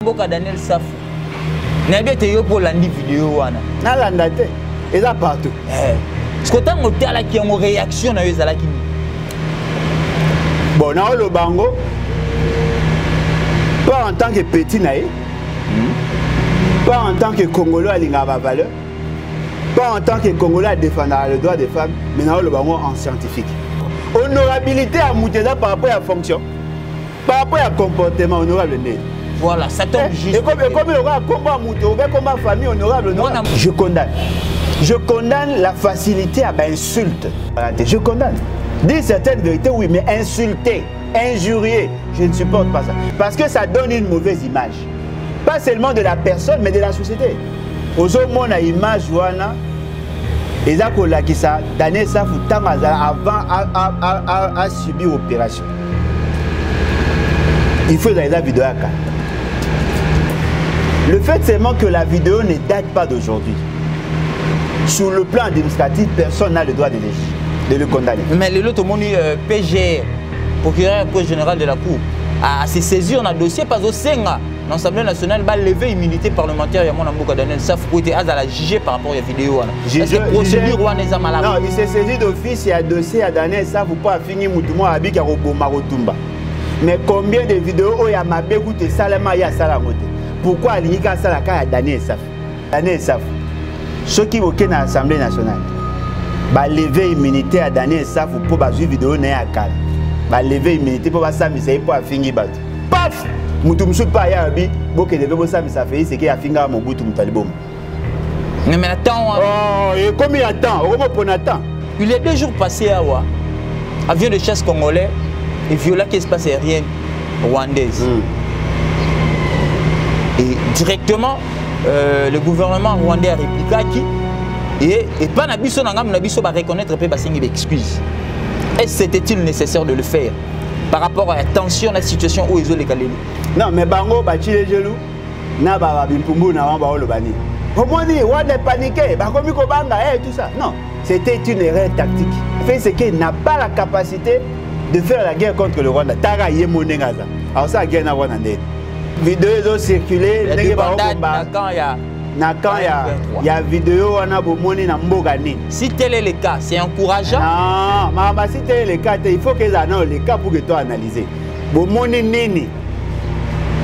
Mboka Daniel Safu. N'avez été pour l'andi vidéo wana. Na landate. Et ça partout. Ce que tant que là qui ont réaction na eux qui. Bon, na le bango. Pas en tant que petit naïe. Pas en tant que Congolais à l'ingaba valeur. Pas en tant que Congolais à défendre le droit des femmes, mais na le bango en scientifique. Honorabilité à Mouteda par rapport à la fonction. Par rapport à comportement honorable. Voilà, ça tombe juste. Et comme il y aura un combat Moutou, comme une famille honorable, je condamne. Je condamne la facilité à l'insulte. Je condamne. Dire certaines vérités, oui, mais insulter, injurier, je ne supporte pas ça. Parce que ça donne une mauvaise image. Pas seulement de la personne, mais de la société. Aux hommes, on a une image, et ça, qui ça, Daniel Safu, avant à subir l'opération. Il faut dans la vidéo. Le fait seulement que la vidéo ne date pas d'aujourd'hui. Sur le plan administratif, personne n'a le droit de le condamner. Mais l'autre monde PGR, procureur général de la Cour, a se saisi en un dossier parce que l'Assemblée nationale va lever l'immunité parlementaire et mon Mboka Daniel Safu pour être à la juger par rapport à la vidéo. Est-ce que procédure ou n'est pas non, il s'est saisi d'office et a dossier à Daniel Safu pour pas finir Moutouma à Bika Roboma Rotumba. Mais combien de vidéos il y a ma bégoute Salama ya Salamote? Pourquoi il y a Salaka à Daniel Safu? Daniel Safu. Ceux qui vont dans l'Assemblée nationale, va lever l'immunité à Daniel Safu pour la vidéo n'est à Kala. Va lever l'immunité pour s'amuser pour finir battre. Paf! Moutoumsou pas ya bi, boke de bebo s'amuser à faire c'est qu'il a fini à mon bout tout talibom. Mais attends. Oh, et combien il attend? Comment attend? Il est 2 jours passé à Wa. Avion de chasse congolais et viola l'espace aérien rwandaise. Et directement, le gouvernement rwandais a répliqué et pas Nabiso Nabiso va reconnaître et va signer l'excuse. Est-ce c'était-il nécessaire de le faire par rapport à la tension de la situation où ils ont les Galilées? Non, mais Bango, Bachi les gelous, Naba Bimpumbu, Namba Olobani. Comment dire, on est paniqué, Bakomi Kobanga, et tout ça. Non, c'était une erreur tactique. Le fait c'est qu'il n'a pas la capacité de faire la guerre contre le Rwanda. Tara Yemonengaza. Alors ça, la guerre n'a pas de vidéos ont circulé. Il y a des bandades, il y a vidéo on a bomoni na mbogani. Si tel est le cas, c'est encourageant. Non, maman, si tel est le cas, il faut que ça non le cas pour que toi analyser. Bomoni nini.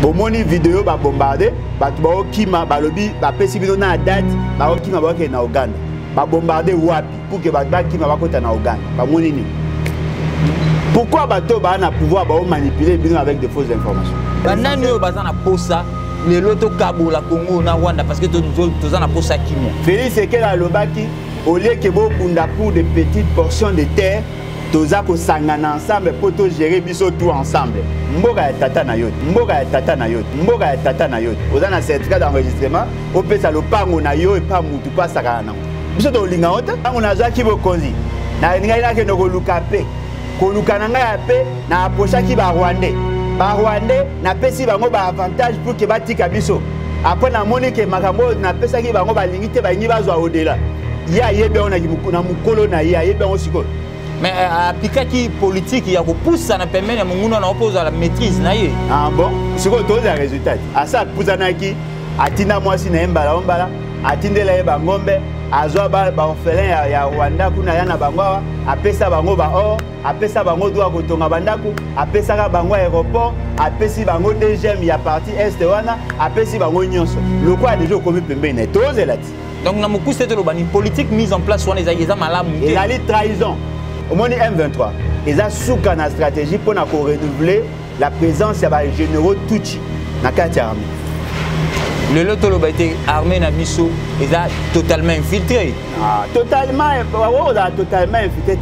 Bomoni vidéo ba bombardé, ba tuba okima ba lobi ba pesi bino na date, ba okima ba ke na Uganda. Ba bombardé wapi pour que ba kima ba kota na Uganda. Ba moni nini. Pourquoi bato ba na pouvoir ba manipuler bino avec de fausses informations? Banani yo bazana posa le loto Kabo la Congo na Rwanda parce que tous en a posa kimia. Félix Sekela Lobaki au lieu que bo kunda pour de petites portions de terre, toza ko sangana ensemble pour to gérer biso tout ensemble. Mboka ya tata na yote, mboka ya tata na yote, mboka ya tata na yote. Ozana certificat d'enregistrement, au pesa lo pango na yo et pas mutu pas sakana. Biso to linga hote, pango na zaki bo konzi. Na ngai ke no ko lukape. Ko lukana ya pe na aposha ki ba Rwandais. Ba Rwandais na pesi bango ba avantage pour que batika biso. Après na moni ke makambo na pesa ki bango ba lingite ba nyi bazwa odela. Ya yebe on na mukolo na ya yebe on siko. Mais appliquer qui politique il y a ko poussa na permet na mungu na oppose à la maîtrise na ye. Ah bon, siko to za résultat. Asa poussana ki atina mwasi na mbala ombala, atindela ye ba ngombe, azwa ba orphelin ya Rwanda kuna yana bango apesa bango ba or, apesa bango doa kotonga bandako, apesa ka bango aéroport, apesi bango deuxième ya partie est wana, apesi bango nyonso. Le quoi déjà comme pembene toze lati. Donc na muku c'était le bani politique mise en place wana eza malamu. Et la trahison. Au moins M23, ils ont souka na stratégie pour renouveler la présence des généraux Tutsi dans la armée. Le Lotolo a été armé dans Bisso, ils ont totalement infiltré. Ah, totalement infiltré.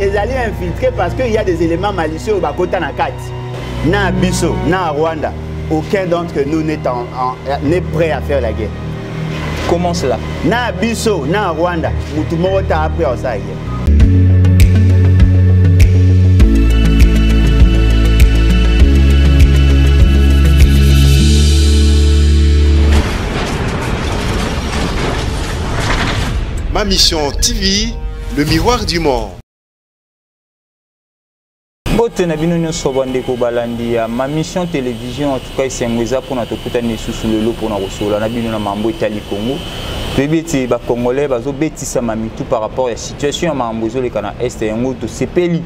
Ils ont infiltré parce qu'il y a des éléments malicieux au Bakota na Kati. Na Bisso, na Rwanda, aucun d'entre nous n'est prêt à faire la guerre. Comment cela? Na Bisso, na Rwanda, tout le monde a appris à ça. Ma Mission TV, le miroir du monde. Bote na bino nyonso bandeko balandi ya ma mission télévision en tout cas esengweza pona tokutani susu lelo pona kosola na bino na mambo etali Congo. Tebeti ba Congolais bazo betisa mamitu par rapport à situation ya mambo ezoleka na est yango to sepeli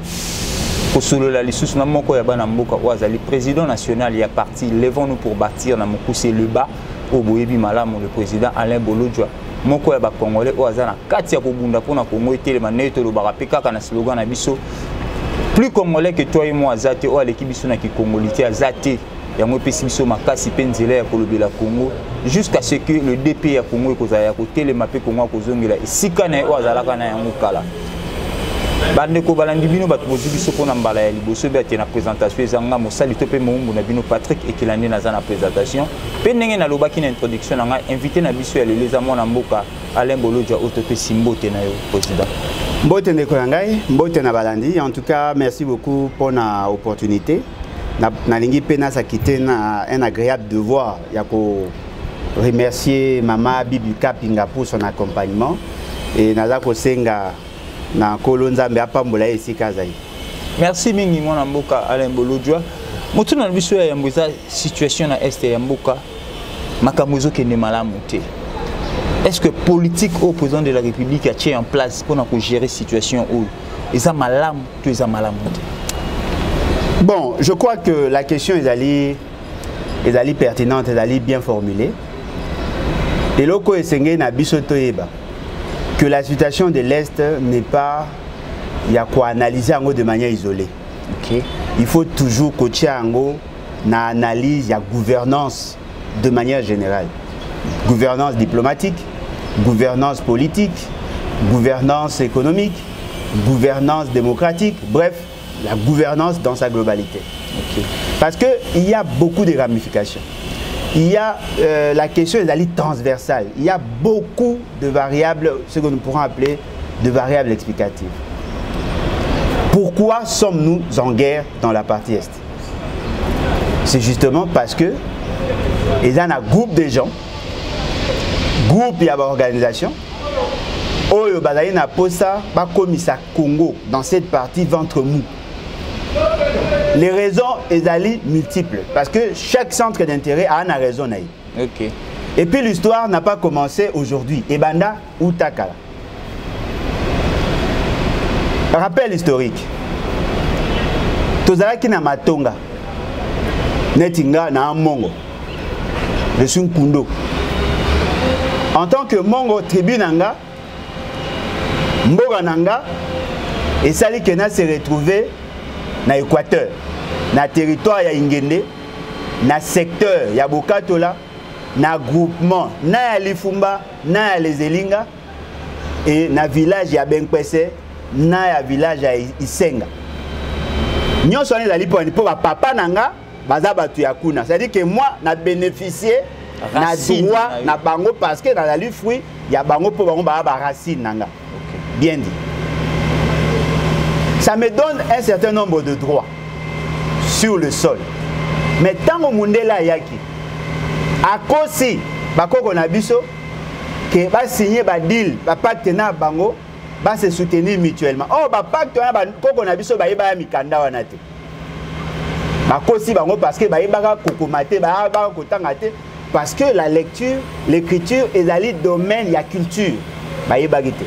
kosolola lisusu na moko ya bana mboka oazali président national ya parti Levons-nous pour bâtir na mokuse le bas au boyebi malamu le président Alain Bolodjoa moko ya ba Congolais oazana kati ya kobunda pona Congo etelema neto lo barapeka kana slogan na biso plus congolais que toi et moi Zate ou à l'équipe biso na ki congolité à Zate ya mo pesi biso makasi penzela ya kolobela Congo jusqu'à ce que le DP ya Congo ekozaya ko telema pe Congo kozongela isika na o azalaka na yango kala bande ko balandi bino bato bozu biso pona mbala ya liboso be na présentation ezanga mosali to pe mombu na bino Patrick Ekilande na za na présentation pe ndenge na lobaki na introduction nga invité na biso ya leleza mona mboka Alain Bolodjoa otope simbote na yo président. Mbote ndeko yangai, mbote na balandi. En tout cas, merci beaucoup pour la opportunité. Na lingi pena sa kité na un agréable devoir ya ko remercier Mama Bibi Kapinga pour son accompagnement et naza ko senga na kolonzambe apambola esika zai. Merci mingi mwana mboka Alain Bolodjoa. Motu na biso ya mboza situation na est ya mboka makamuzo kende malamu te. Est-ce que politique au président de la République a tient en place pour gérer la situation où ils ont malam, tout ils ont malam. Bon, je crois que la question est allée pertinente, est allée bien formulée. Et loko esengé na bisoto eba que la situation de l'Est n'est pas, il y a quoi analyser en de manière isolée. Okay. Il faut toujours coacher en na analyse, il y a gouvernance de manière générale. Gouvernance diplomatique, gouvernance politique, gouvernance économique, gouvernance démocratique, bref, la gouvernance dans sa globalité. Okay. Parce qu'il y a beaucoup de ramifications. Il y a la question des alliés transversales. Il y a beaucoup de variables, ce que nous pourrons appeler de variables explicatives. Pourquoi sommes-nous en guerre dans la partie Est? C'est justement parce que il y a un groupe de gens, groupe et organisation, Oyo bazali na posa ba komisa Congo dans cette partie ventre mou. Les raisons sont multiples parce que chaque centre d'intérêt a une raison. Okay. Et puis l'histoire n'a pas commencé aujourd'hui. Ebanda ou Takala. Rappel historique. Tozalaki na Matonga. Netinga na Mongo. Je suis un Kundo. En tant que Mongo tribu nanga, Mboga nanga, et Sali Kena s'est retrouvé dans l'Équateur, dans le territoire ya Ingende, dans le secteur ya Bokatola, dans le groupement, na Lifumba, na les Elinga, et dans le village ya Benkwese, na le village ya Isenga. Nous sommes allés pour papa nanga, bazabatu ya kuna. C'est-à-dire que moi, na bénéficié na droit na bango parce que dans la lutte fruit, il y a bango pour bango ba racine nanga. Bien dit. Ça me donne un certain nombre de droits sur le sol. Mais tant que Mundela Yaki, à cause si, Bako Nabiso, que va signer un deal, un pacte na bango, va se soutenir mutuellement. Oh, ba pacte na Bako Nabiso, ba yeba mikanda wanate. Bako si bango parce que ba yeba kokomate, ba yeba kotangate, parce que la lecture, l'écriture est dans le domaine de la culture. Ba yeba gite.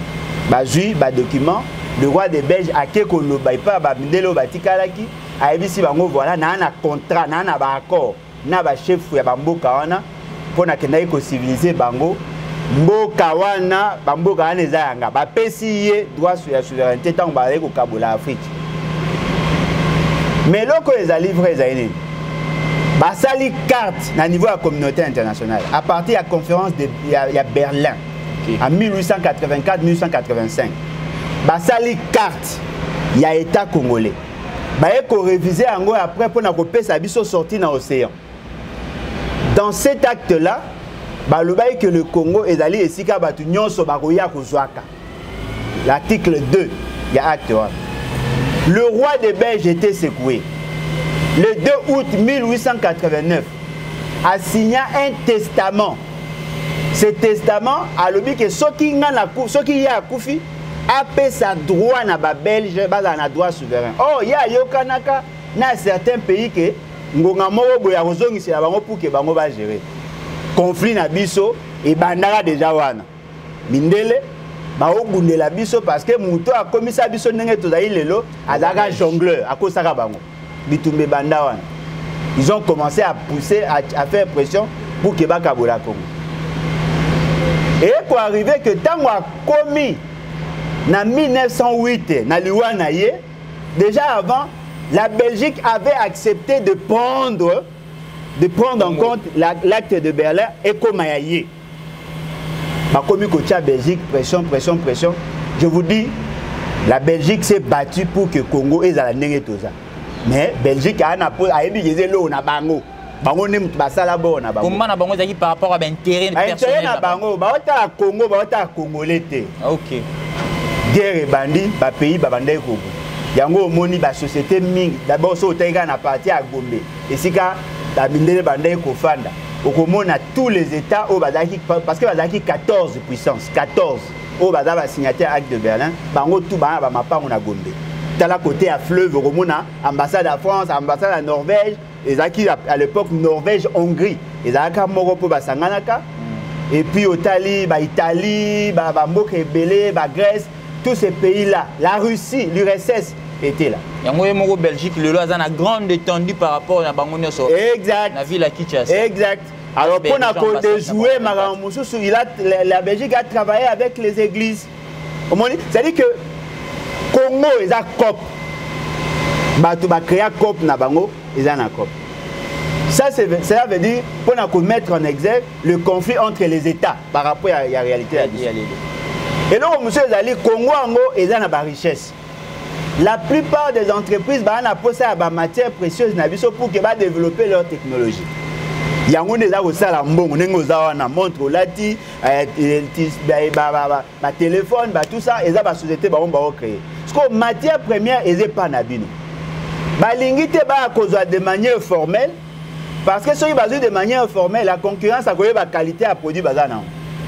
Bazui, ba document, le roi des Belges a quelque chose, ba mindelo ba tikalaki, a ebisi bango voilà, na un contrat, na un accord, na ba chef ya bamboka wana, pour na kenda ko civiliser bango, mboka wana, bamboka wana ezanga, ba pesi ye droit sur la souveraineté tant ba ko kabola Afrique. Mais loko ezali vrai ezali. Ba sali carte na niveau de la communauté internationale à partir de la conférence de Berlin. Okay. En 1884-1885, basali carte, il y a État congolais. Il faut réviser après pour nous sortir dans l'océan. Dans cet acte-là, que le Congo est allé ici l'article 2, il y a acte 1. Le roi des Belges était secoué. Le 2 août 1889, a signé un testament. Ce testament a lobby que ceux qui y a Koufi, apesa droit na ba belge baza na droit souverain. Oh ya yokanaka na certains pays que ngonga moko boya kozongisa bango pour que bango ba gérer conflit na biso et bandara déjà wana mindele ba obundela biso parce que muto a komisa biso ndenge tozali lelo azaka jongleur akosaka bango bitumbe banda wana. Ils ont commencé à pousser à faire pression pour que bakabola Congo. Et pour arriver que tant a commis en 1908 na Luana ye, déjà avant la Belgique avait accepté de prendre en compte l'acte de Berlin et comme yé. Ba commis côté Belgique pression. Je vous dis, la Belgique s'est battue pour que Congo ait la nengetoza. Mais Belgique a ébigé l'eau na bango. Bango ne basala bo na bango. Comment na bango zaki par rapport à l'intérêt personnel. Intérêt na bango, ba ota Congo, ba ota Congolais té. OK. Guerre bandi, ba pays ba bandai Congo. Yango moni ba société ming, d'abord so otenga na parti à Gombe. Et sika ba mindele bandai ko fanda. Okomona tous les états au bazaki parce que bazaki 14 puissances, 14 au bazaba signataire acte de Berlin, bango tout ba mapango na Gombe. Tala côté à fleuve Romona, ambassade à France, ambassade à Norvège, et zaki à l'époque Norvège-Hongrie, et zaka moko po basanganaka. Et puis Italie, Italie, Mboka Ebele, Grèce, tous ces pays-là, la Russie, l'URSS était là. Yango moko Belgique le a une grande étendue par rapport à bango nyoso. Exact. La ville à Kinshasa. Exact. Alors pour de jouer la Belgique a travaillé avec les églises. C'est-à-dire que Congo est un COP. Batu ba créer COP na bango, ils ont un COP. Ça veut dire pour mettre en exergue le conflit entre les États par rapport à la réalité. Et donc monsieur Zali Congo ango ils ont la richesse. La plupart des entreprises ba na posa à matières précieuses na biso pour que ba développer leur technologie. Yango neza ko sala mbongo nengo za na montre lati ba téléphone ba tout ça eza ba société ba on ba créer. Parce que matière première eza pas na bino. Ba lingité ba kozwa de manière formelle parce que soki bazui de manière formelle la concurrence a koyeba qualité à produit bazana.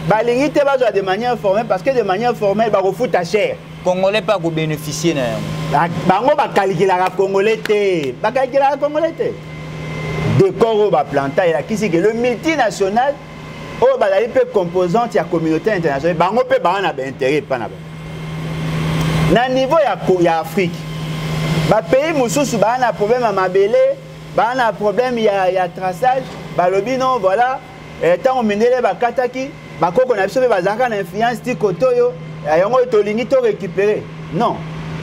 Ba lingité ba de manière formelle parce que de manière formelle ba refout à cher. Congolais pas ko bénéficier na. Bango ba calculer la congolais té. Ba calculer la congolais té. Décor au planta et qui c'est que le multinational au bazali peu composante ya communauté internationale bango pe ba na intérêt pas na niveau ya Afrique ba pays mususu ba na problème à mabele ba na problème ya traçage ba lobi non voilà tant on menele ba kataki ba koko na biso pe bazaka na influence ti kotoyo yango to lingi to récupérer non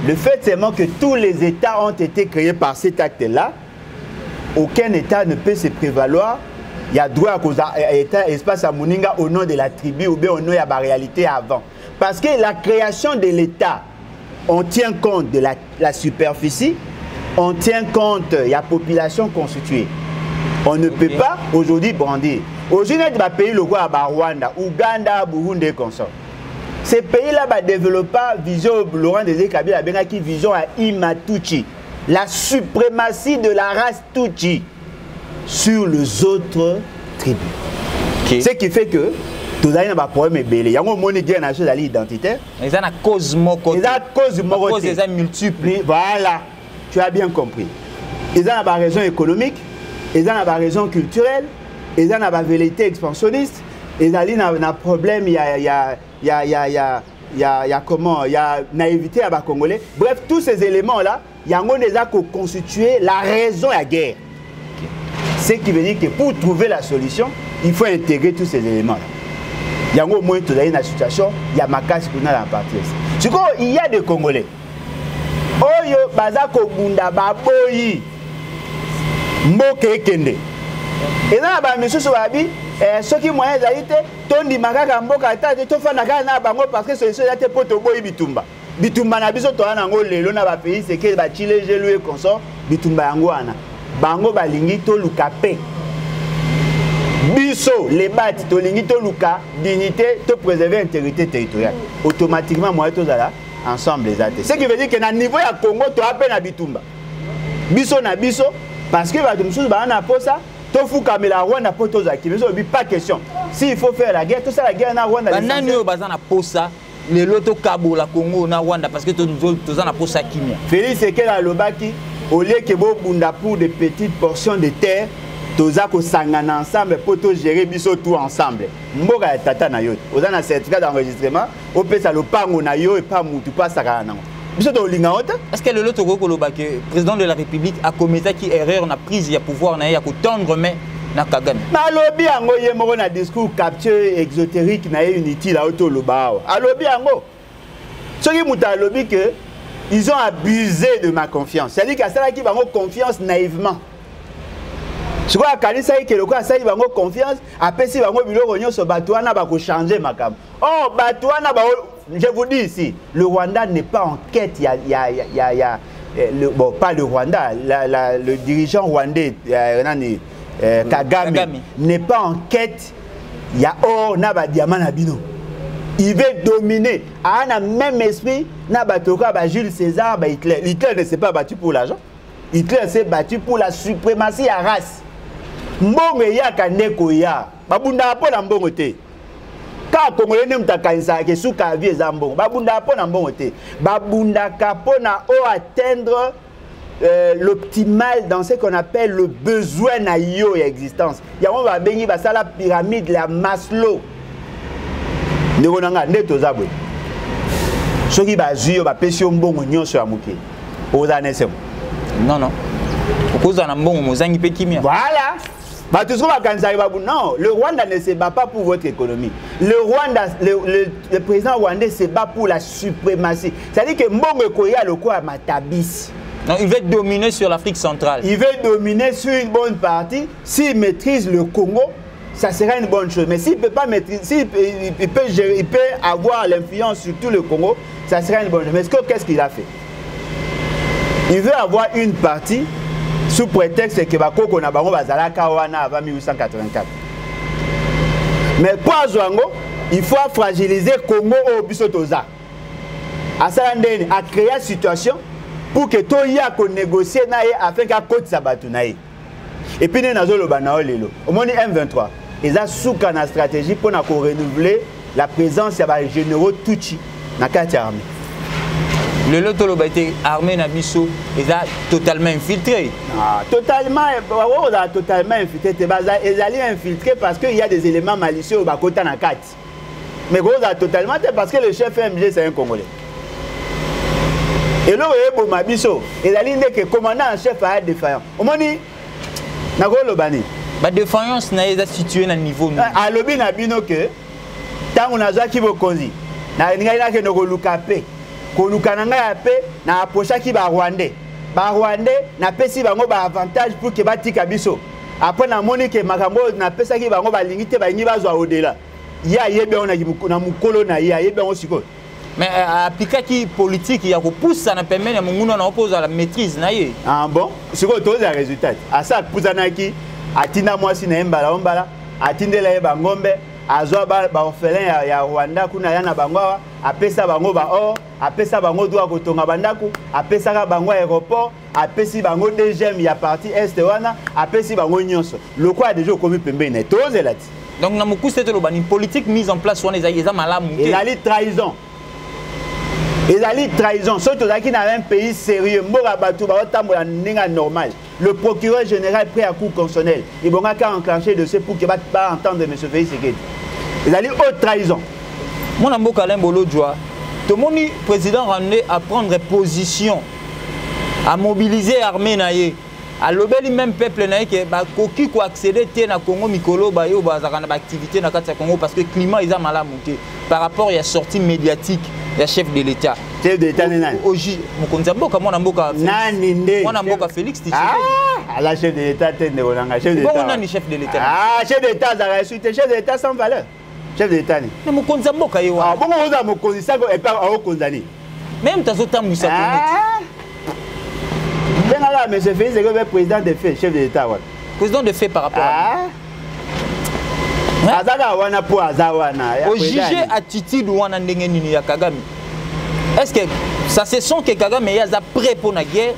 le fait seulement que tous les états ont été créés par cet acte là. Aucun État ne peut se prévaloir. Il y a droit à État espace à Mouninga au nom de la tribu ou bien au nom de la réalité avant. Parce que la création de l'État, on tient compte de la superficie, on tient compte de la population constituée. On ne peut pas aujourd'hui brandir. Aujourd'hui, il y a des pays, le Rwanda, Ouganda, Burundi et consorts. Ces pays-là ne développent pas vision Laurent Désiré Kabila, qui vision à Imatuchi. La suprématie de la race Tutsi sur les autres tribus. Okay. Ce qui fait que tout ça, il y a un problème belé. Il y a un monde qui est national identitaire. Ils ont une cause mokote. Ils ont une cause mokote. Ils ont multiples. Voilà, tu as bien compris. Ils ont une raison économique, ils ont une raison culturelle, ils ont une vérité expansionniste, ils ont un problème, il y a naïveté à Congolais. Bref, tous ces éléments-là, il y a constitué la raison à la guerre. Ce qui veut dire que pour trouver la solution, il faut intégrer tous ces éléments-là. Il y a au moins une situation, il y a ma casse pour nous la partie. Il y a des Congolais. Oyo bazako bunda baboyi mboke kende. Et là ba monsieur Sobabi ceux qui moyen zalité tondi makaka mboka tata to fana ka na bango parce que solution ya te poto boyi bitumba. Bitumba na biso to ana ngo lelo na ba pays c'est que ba Chile gelou et consort bitumba yango ana. Bango balingi to lukape. Biso les bâti to lingi to luka dignité to préserver intégrité territoriale. Automatiquement moi to zala ensemble les athées. Ce qui veut dire que na niveau ya Congo to appelle na bitumba. Biso na biso parce que ba tumsusu ba na posa to fukamela Rwanda poto za kibezo bi pas question. S'il faut faire la guerre, tout ça la guerre na Rwanda. Banani yo bazana posa les loto Kabo, la Congo, na Rwanda, parce que tous en a pour ça qui Félix Sekela à Lobaki, au lieu que vous bunda pour des petites portions de terre, tous ko sangana ensemble pour tout gérer biso tout ensemble. Mboga tata na yo. Vous avez un certificat d'enregistrement, au peut ça le pango na yo et pas mutu pas sakana. Est-ce que le loto Kolobaki, président de la République, a commis qui erreur na prise il y a pouvoir na ya ko tendre mais na Kagame. Na lobi ango ye moko na discours capture exotérique na unity la auto lobao. A lobi ango. Soki muta lobi que ils ont abusé de ma confiance. C'est-à-dire qu'à ça qui va avoir confiance naïvement. Je crois que ça que le quoi ça il va avoir confiance après si va avoir biloko nyonso batouana ba ko changer makam. Oh batouana ba je vous dis ici, le Rwanda n'est pas en quête bon pas le Rwanda, le dirigeant rwandais Kagame n'est pas en quête il y a or na ba diamant na bino. Il veut dominer. A un même esprit, Jules César, Hitler. Hitler ne s'est pas battu pour l'argent. Hitler s'est battu pour la suprématie à race. Mbongo ya kaneko ya. Babunda po na mbongo te. Ka Congolais ne mtakanisa ke suka vie za mbongo. Babunda po na mbongo te. Babunda ka po na o atteindre l'optimal dans ce qu'on appelle le besoin na yo existence. Ya on va bengi ba la pyramide la Maslow. Negonanga neto zabwe. Soki bazio ba pesio mbongo nyonso ya muke. Oza nesem. Non. Okoza na mbongo mozangi pe kimia. Voilà. Bah tout ce qu'on va cancer non, le Rwanda ne se bat pas pour votre économie. Le Rwanda, le président rwandais se bat pour la suprématie. C'est-à-dire que mbongo koya le quoi matabis. Non, il veut dominer sur l'Afrique centrale. Il veut dominer sur une bonne partie. S'il maîtrise le Congo, ça sera une bonne chose. Mais s'il ne peut pas maîtriser, il peut avoir l'influence sur tout le Congo, ça sera une bonne chose. Mais qu'est-ce qu'il a fait? Il veut avoir une partie sous prétexte que Bakoko na bango bazala kawana avant 1884. Mais pour Azwango, il faut fragiliser Congo au bisotoza. À Salandene, à créer une situation pour que tout y a qu'on négocie afin qu'à côté sabatu naï. Et puis nous avons le banao lelo. Au moins M23. Ils ont souka na stratégie pour renouveler la présence des généraux Tuchi na carte armée. Le Lotolo a été armé na biso, ils ont totalement infiltré. Ah, totalement infiltré. Ils allaient infiltrer parce qu'il y a des éléments malicieux au Bakota na carte. Mais ils ont totalement parce que le chef MG c'est un Congolais. Et là, ils allaient dire que le commandant en chef a défaillant. Au moins, la défaillance n'est située à un niveau. À l'objet na bino que tant on a qui vous conduit. Na n'inga que nous lukape. Ko lukananga ya pe na approcha ki ba Rwandais. Ba Rwandais na pesi bango ba avantage pour que batika biso. Après na moni que makambo na pesa ki bango ba lingite ba nyi bazwa au-delà. Ya yebe on na mukolo na ya yebe on siko. Mais appliquer qui politique il y a ko poussa na permet na mungu na opose à la maîtrise na ye. Ah bon, siko to za résultat. Asa poussa na ki atina mwasi na mbala ombala atindela ye bangombe azwa ba orphelin ya Rwanda kuna yana bangwa apesa bango ba or apesa bango doa kotonga bandaku apesa ka bango aéroport apesi bango deuxième ya partie est wana apesi bango nyonso loko a déjà commis pembe na tozela ti. Donc na muku c'était le bani politique mise en place wana eza malamu. Il a trahison. Il a trahison. Surtout qui dans un pays sérieux, mora batu ba otambola ninga normal. Le procureur général prêt à cour constitutionnel. Il va enclencher de ce pour qu'il ne va pas entendre M. Félix Sekedi. Il a dit haute trahison. Mon ambo Kalin Bolo Djoa, tout le monde président ramené à prendre position, à mobiliser l'armée naïe, à l'obéli même peuple naïe qui va accéder à Congo Mikolo bayo bazarana activité na kati Congo parce que le climat est mal monté par rapport à la sortie médiatique du chef de l'État. Chef de l'État nani? Oji, mon mboka mon amboka. Nani nde? Mon amboka Félix Tshisekedi. Ah, la chef de l'État tende olanga chef de l'État. Pourquoi on a chef de l'État? Ah, chef de l'État za résulté chef de l'État sans valeur. Chef de l'État ni. Mais mon mboka yo. Ah, bon on a mon ça et pas au condamné. Même tazo tambusa ah. Là, M. Félix est le président de fait, chef de l'État. Président de fait par rapport à. Au juger attitude wana ndenge nini ya Kagame. Est-ce que ça se sent que Kagame est prêt pour la guerre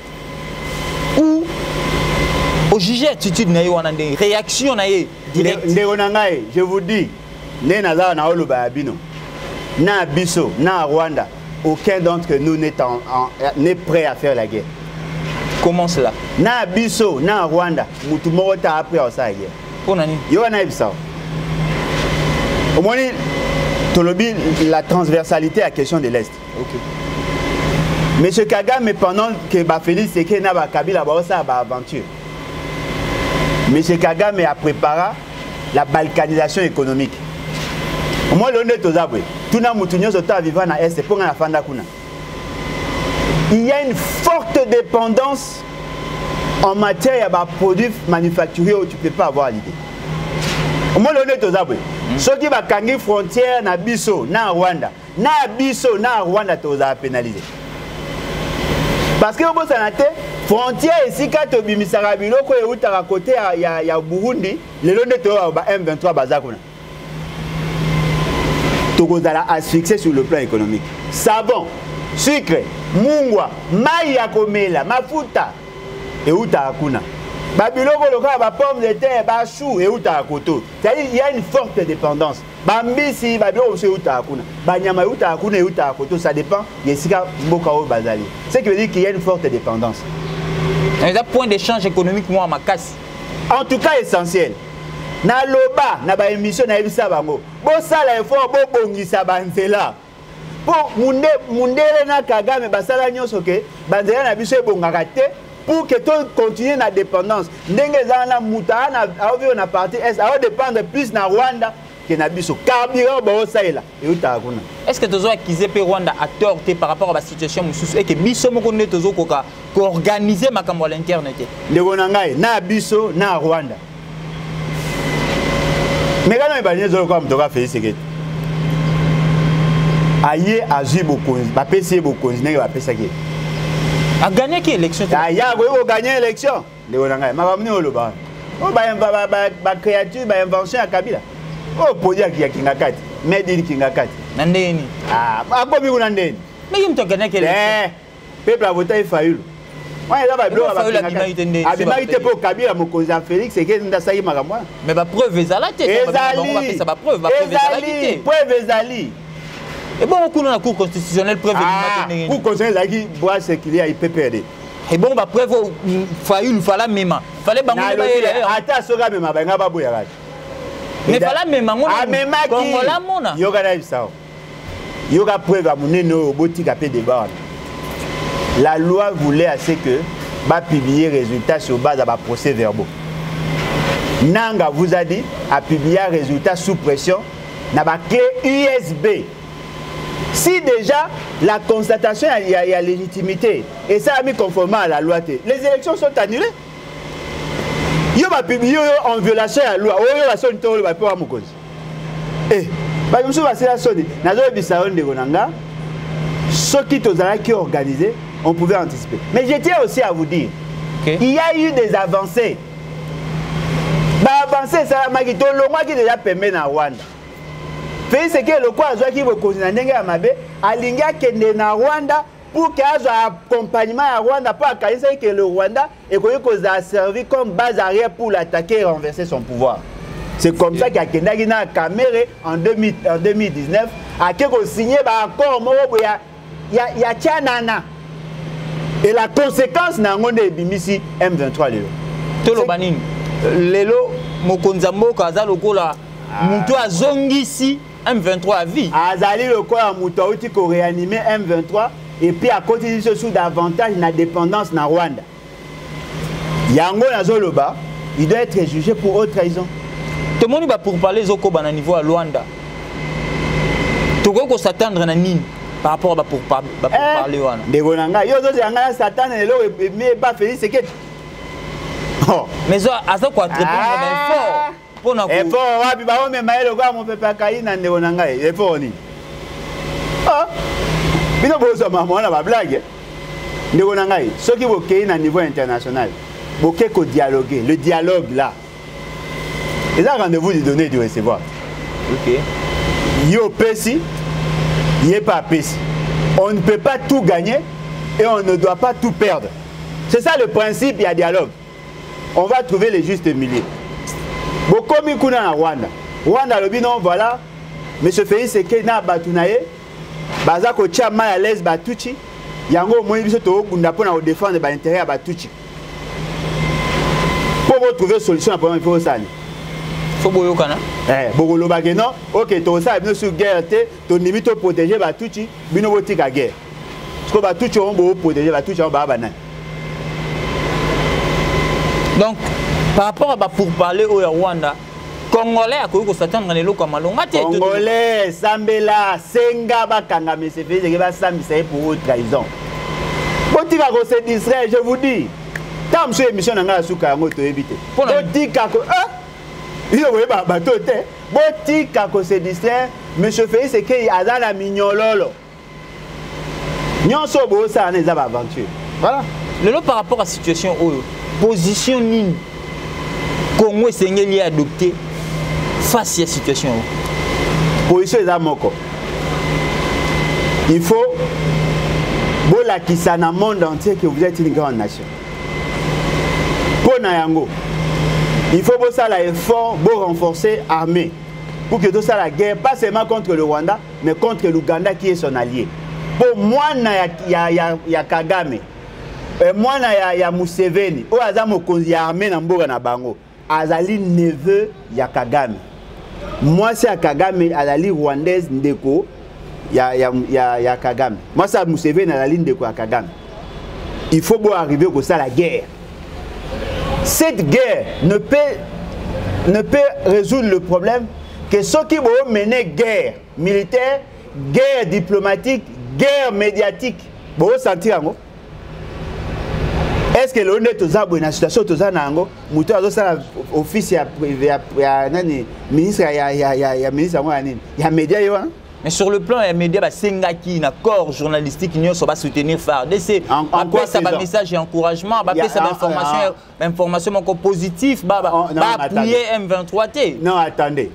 ou au juger attitude na wana ndenge réaction na ye direct? Je vous dis, né naza na oloba bino. na biso, na Rwanda, aucun d'entre nous n'est prêt à faire la guerre. Comment cela? Na biso, na Rwanda, mutu moko ta après à ça la guerre. Pour nani? Yo na ibisa. Au moins, tolobi la transversalité à la question de l'Est. Ok. Monsieur Kagame, pendant que Félix Tshisekedi na Kabila ba ça ba aventure. Monsieur Kagame a préparé la balkanisation économique. Au moins, l'on est aux abris. Tout le monde vivant à l'Est pour la fin de la kuna. Il y a une forte dépendance en matière de produits manufacturés où tu ne peux pas avoir l'idée. Au moins, l'on est aux abris. Ceux qui ont des frontières na biso, na Rwanda, na biso, na Rwanda, tu as pénalisé. Parce que vous savez, frontière ici, quand tu as mis à côté, il y a Burundi, les lois de M23 Bazakuna. Tu as asphyxié sur le plan économique. Savon, sucre, mungwa, maïa komela, mafuta, et où tu as Akuna. Babiloko loka ba pomme de terre, ba chou et où tu as Koto. C'est-à-dire il y a une forte dépendance. Bambisi, babiloko c'est où tu as Akuna. Banyama où tu as Akuna et où tu as Koto, ça dépend. Yesika Mbokao Bazali. Ce qui veut dire qu'il y a une forte dépendance. Il y a un point d'échange économique moi à ma casse. En tout cas essentiel. Na loba na ba émission na ebisa bango. Bo sala effort bo bongisa banzela. Pour mundele na Kagame basala nyonso ke banzela na biso ebongaka te pour que tout continue na dépendance. Ndenge zana muta na avio na partie est a dépendre plus na Rwanda que na biso. Carburant bo sala et uta kuna. Est-ce que tozo acquise pe Rwanda a tort par rapport à la situation mususu et que biso moko ne tozo koka ko organiser makambo à l'interne te. Ndeko na ngai na biso na Rwanda. Mais quand on est venu comme Toga Félix Tshisekedi, aïe a joué beaucoup, va payer beaucoup, n'est pas payer ça qui. A gagné qui élection? Aïe a gagné l'élection. Les Onangai, ma famille au Loba. Oh bah créature, bah invention à Kabila. Oh pour dire qu'il y a Kingakat, mais dire Kingakat. Nandeni. Ah, à quoi vous nandeni? Mais il me gagné quelle élection? Peuple a voté il failli. Mais la preuve est là. Et bon, on a la Cour constitutionnelle preuve est Cour constitutionnelle qui boit ce qu'il y a, il peut perdre. Et bon, la preuve il fallait même. Fallait pas attends, ce gars même, mais fallait même. Il y aura preuve à mon éno, boutique à débat. La loi voulait assez que va publier résultats sur base de procès verbaux. Nanga vous a dit à publier résultats sous pression n'a pas clé USB. Si déjà la constatation il y a légitimité et ça a mis conformément à la loi, les élections sont annulées. Il va publier en violation de la loi. Il va sonner tout le monde pour cause. Eh, bah je me suis passé la sonne. Nazo bisaron de Gonanga. Ceux qui ont organisé, on pouvait anticiper. Mais je tiens aussi à vous dire, il y a eu des avancées. Avancées, ça m'a dit, le mois qui déjà permis dans Rwanda. Félix Tshisekedi le quoi, qui veut continuer à Mabe, à Linga qui est dans Rwanda pour qu'il y ait un accompagnement à Rwanda, pour que le Rwanda ait servi comme base arrière pour l'attaquer et renverser son pouvoir. C'est comme ça qu'il y a une caméra en 2019, à qui a signé un accord, il y a Tianana. Et la conséquence, c'est que M23 Lélo. Tolo Banin, Lélo, Mokonzambo, Kazalo Kola, Moutou a zongisi M23 à vie. Azali le quoi, Moutou a été réanimé M23 et puis à côté de ce sous davantage la dépendance na Rwanda. Yango Nazoloba, il doit être jugé pour haute trahison. Tout le monde va pour parler Zoko à niveau à Rwanda. Tout le monde s'attendre à Nini. Par rapport à pour parler de Gonanga, yo zo yanga Satan et lo mais pas Félix Tshisekedi. Mais ça à ça quoi répondre fort pour na effort wapi ba même maelo kwa mon papa kaina de Gonanga effort ni. Ah. Bino bozo mama na ba blague. De Gonanga, ceux qui vont à niveau international, boké ko dialoguer, le dialogue là. Et ça rendez-vous de donner et de recevoir. OK. Yo pesi il n'est pas pisse. On ne peut pas tout gagner et on ne doit pas tout perdre. C'est ça le principe, il y a dialogue. On va trouver le juste milieu. Bokomi kuna na Rwanda. Rwanda le binon voilà monsieur Félix Sekei na batunaye baza ko tia mal à l'aise batuchi yango moi biso to bunda pona défendre ba intérêt à batuchi pour trouver solution à problème il faut ça faut boyokana bogolo bageno OK to ça bino sur guerre to limite to protéger batuchi bino botika guerre parce que batuchi on bo protéger batuchi on ba bana. Donc par rapport à pour parler au Rwanda Congolais a ko s'attendre les loko malonga te Congolais sambela senga bakanga mais c'est fait que ba sambisa pour trahison. Botika ko se distraire je vous dis. Tant monsieur émission na ngala suka yango to éviter. Botika ko il voyait bateau te. Botika ko se distraire monsieur Félix Sekei azala mignololo. Nyonso bo ça na za aventure. Voilà. Le par rapport à situation oyo position nini Congo esengeli adopter face à la situation. Position est à moko. Il faut qui ça dans le monde entier que vous êtes une grande nation. Pour Nayango, il faut que ça l'effort pour renforcer l'armée pour que tout ça la guerre pas seulement contre le Rwanda mais contre l'Ouganda qui est son allié. Pour moi il y a Kagame. Moi il y a Museveni. O azamo konzi armée na mboka na bango. Azali neveu ya Kagame. Moi c'est Kagame azali rwandaise ndeko ya Kagame. Moi c'est Museveni azali ndeko ya Kagame. Il faut bien arriver que ça la guerre. Cette guerre ne peut résoudre le problème que ceux qui vont mener guerre militaire, guerre diplomatique, guerre médiatique. Vous sentir en est-ce que l'honnête aux arbres dans la situation aux anango muto azo sala office ya nani ministre ya ministre ya média yo. Mais sur le plan des médias, Sengaki, un corps journalistique, nous va soutenir FARDC. Après, ça va message et encouragement, après, ça va information positive, appuyer M23T. Non, attendez.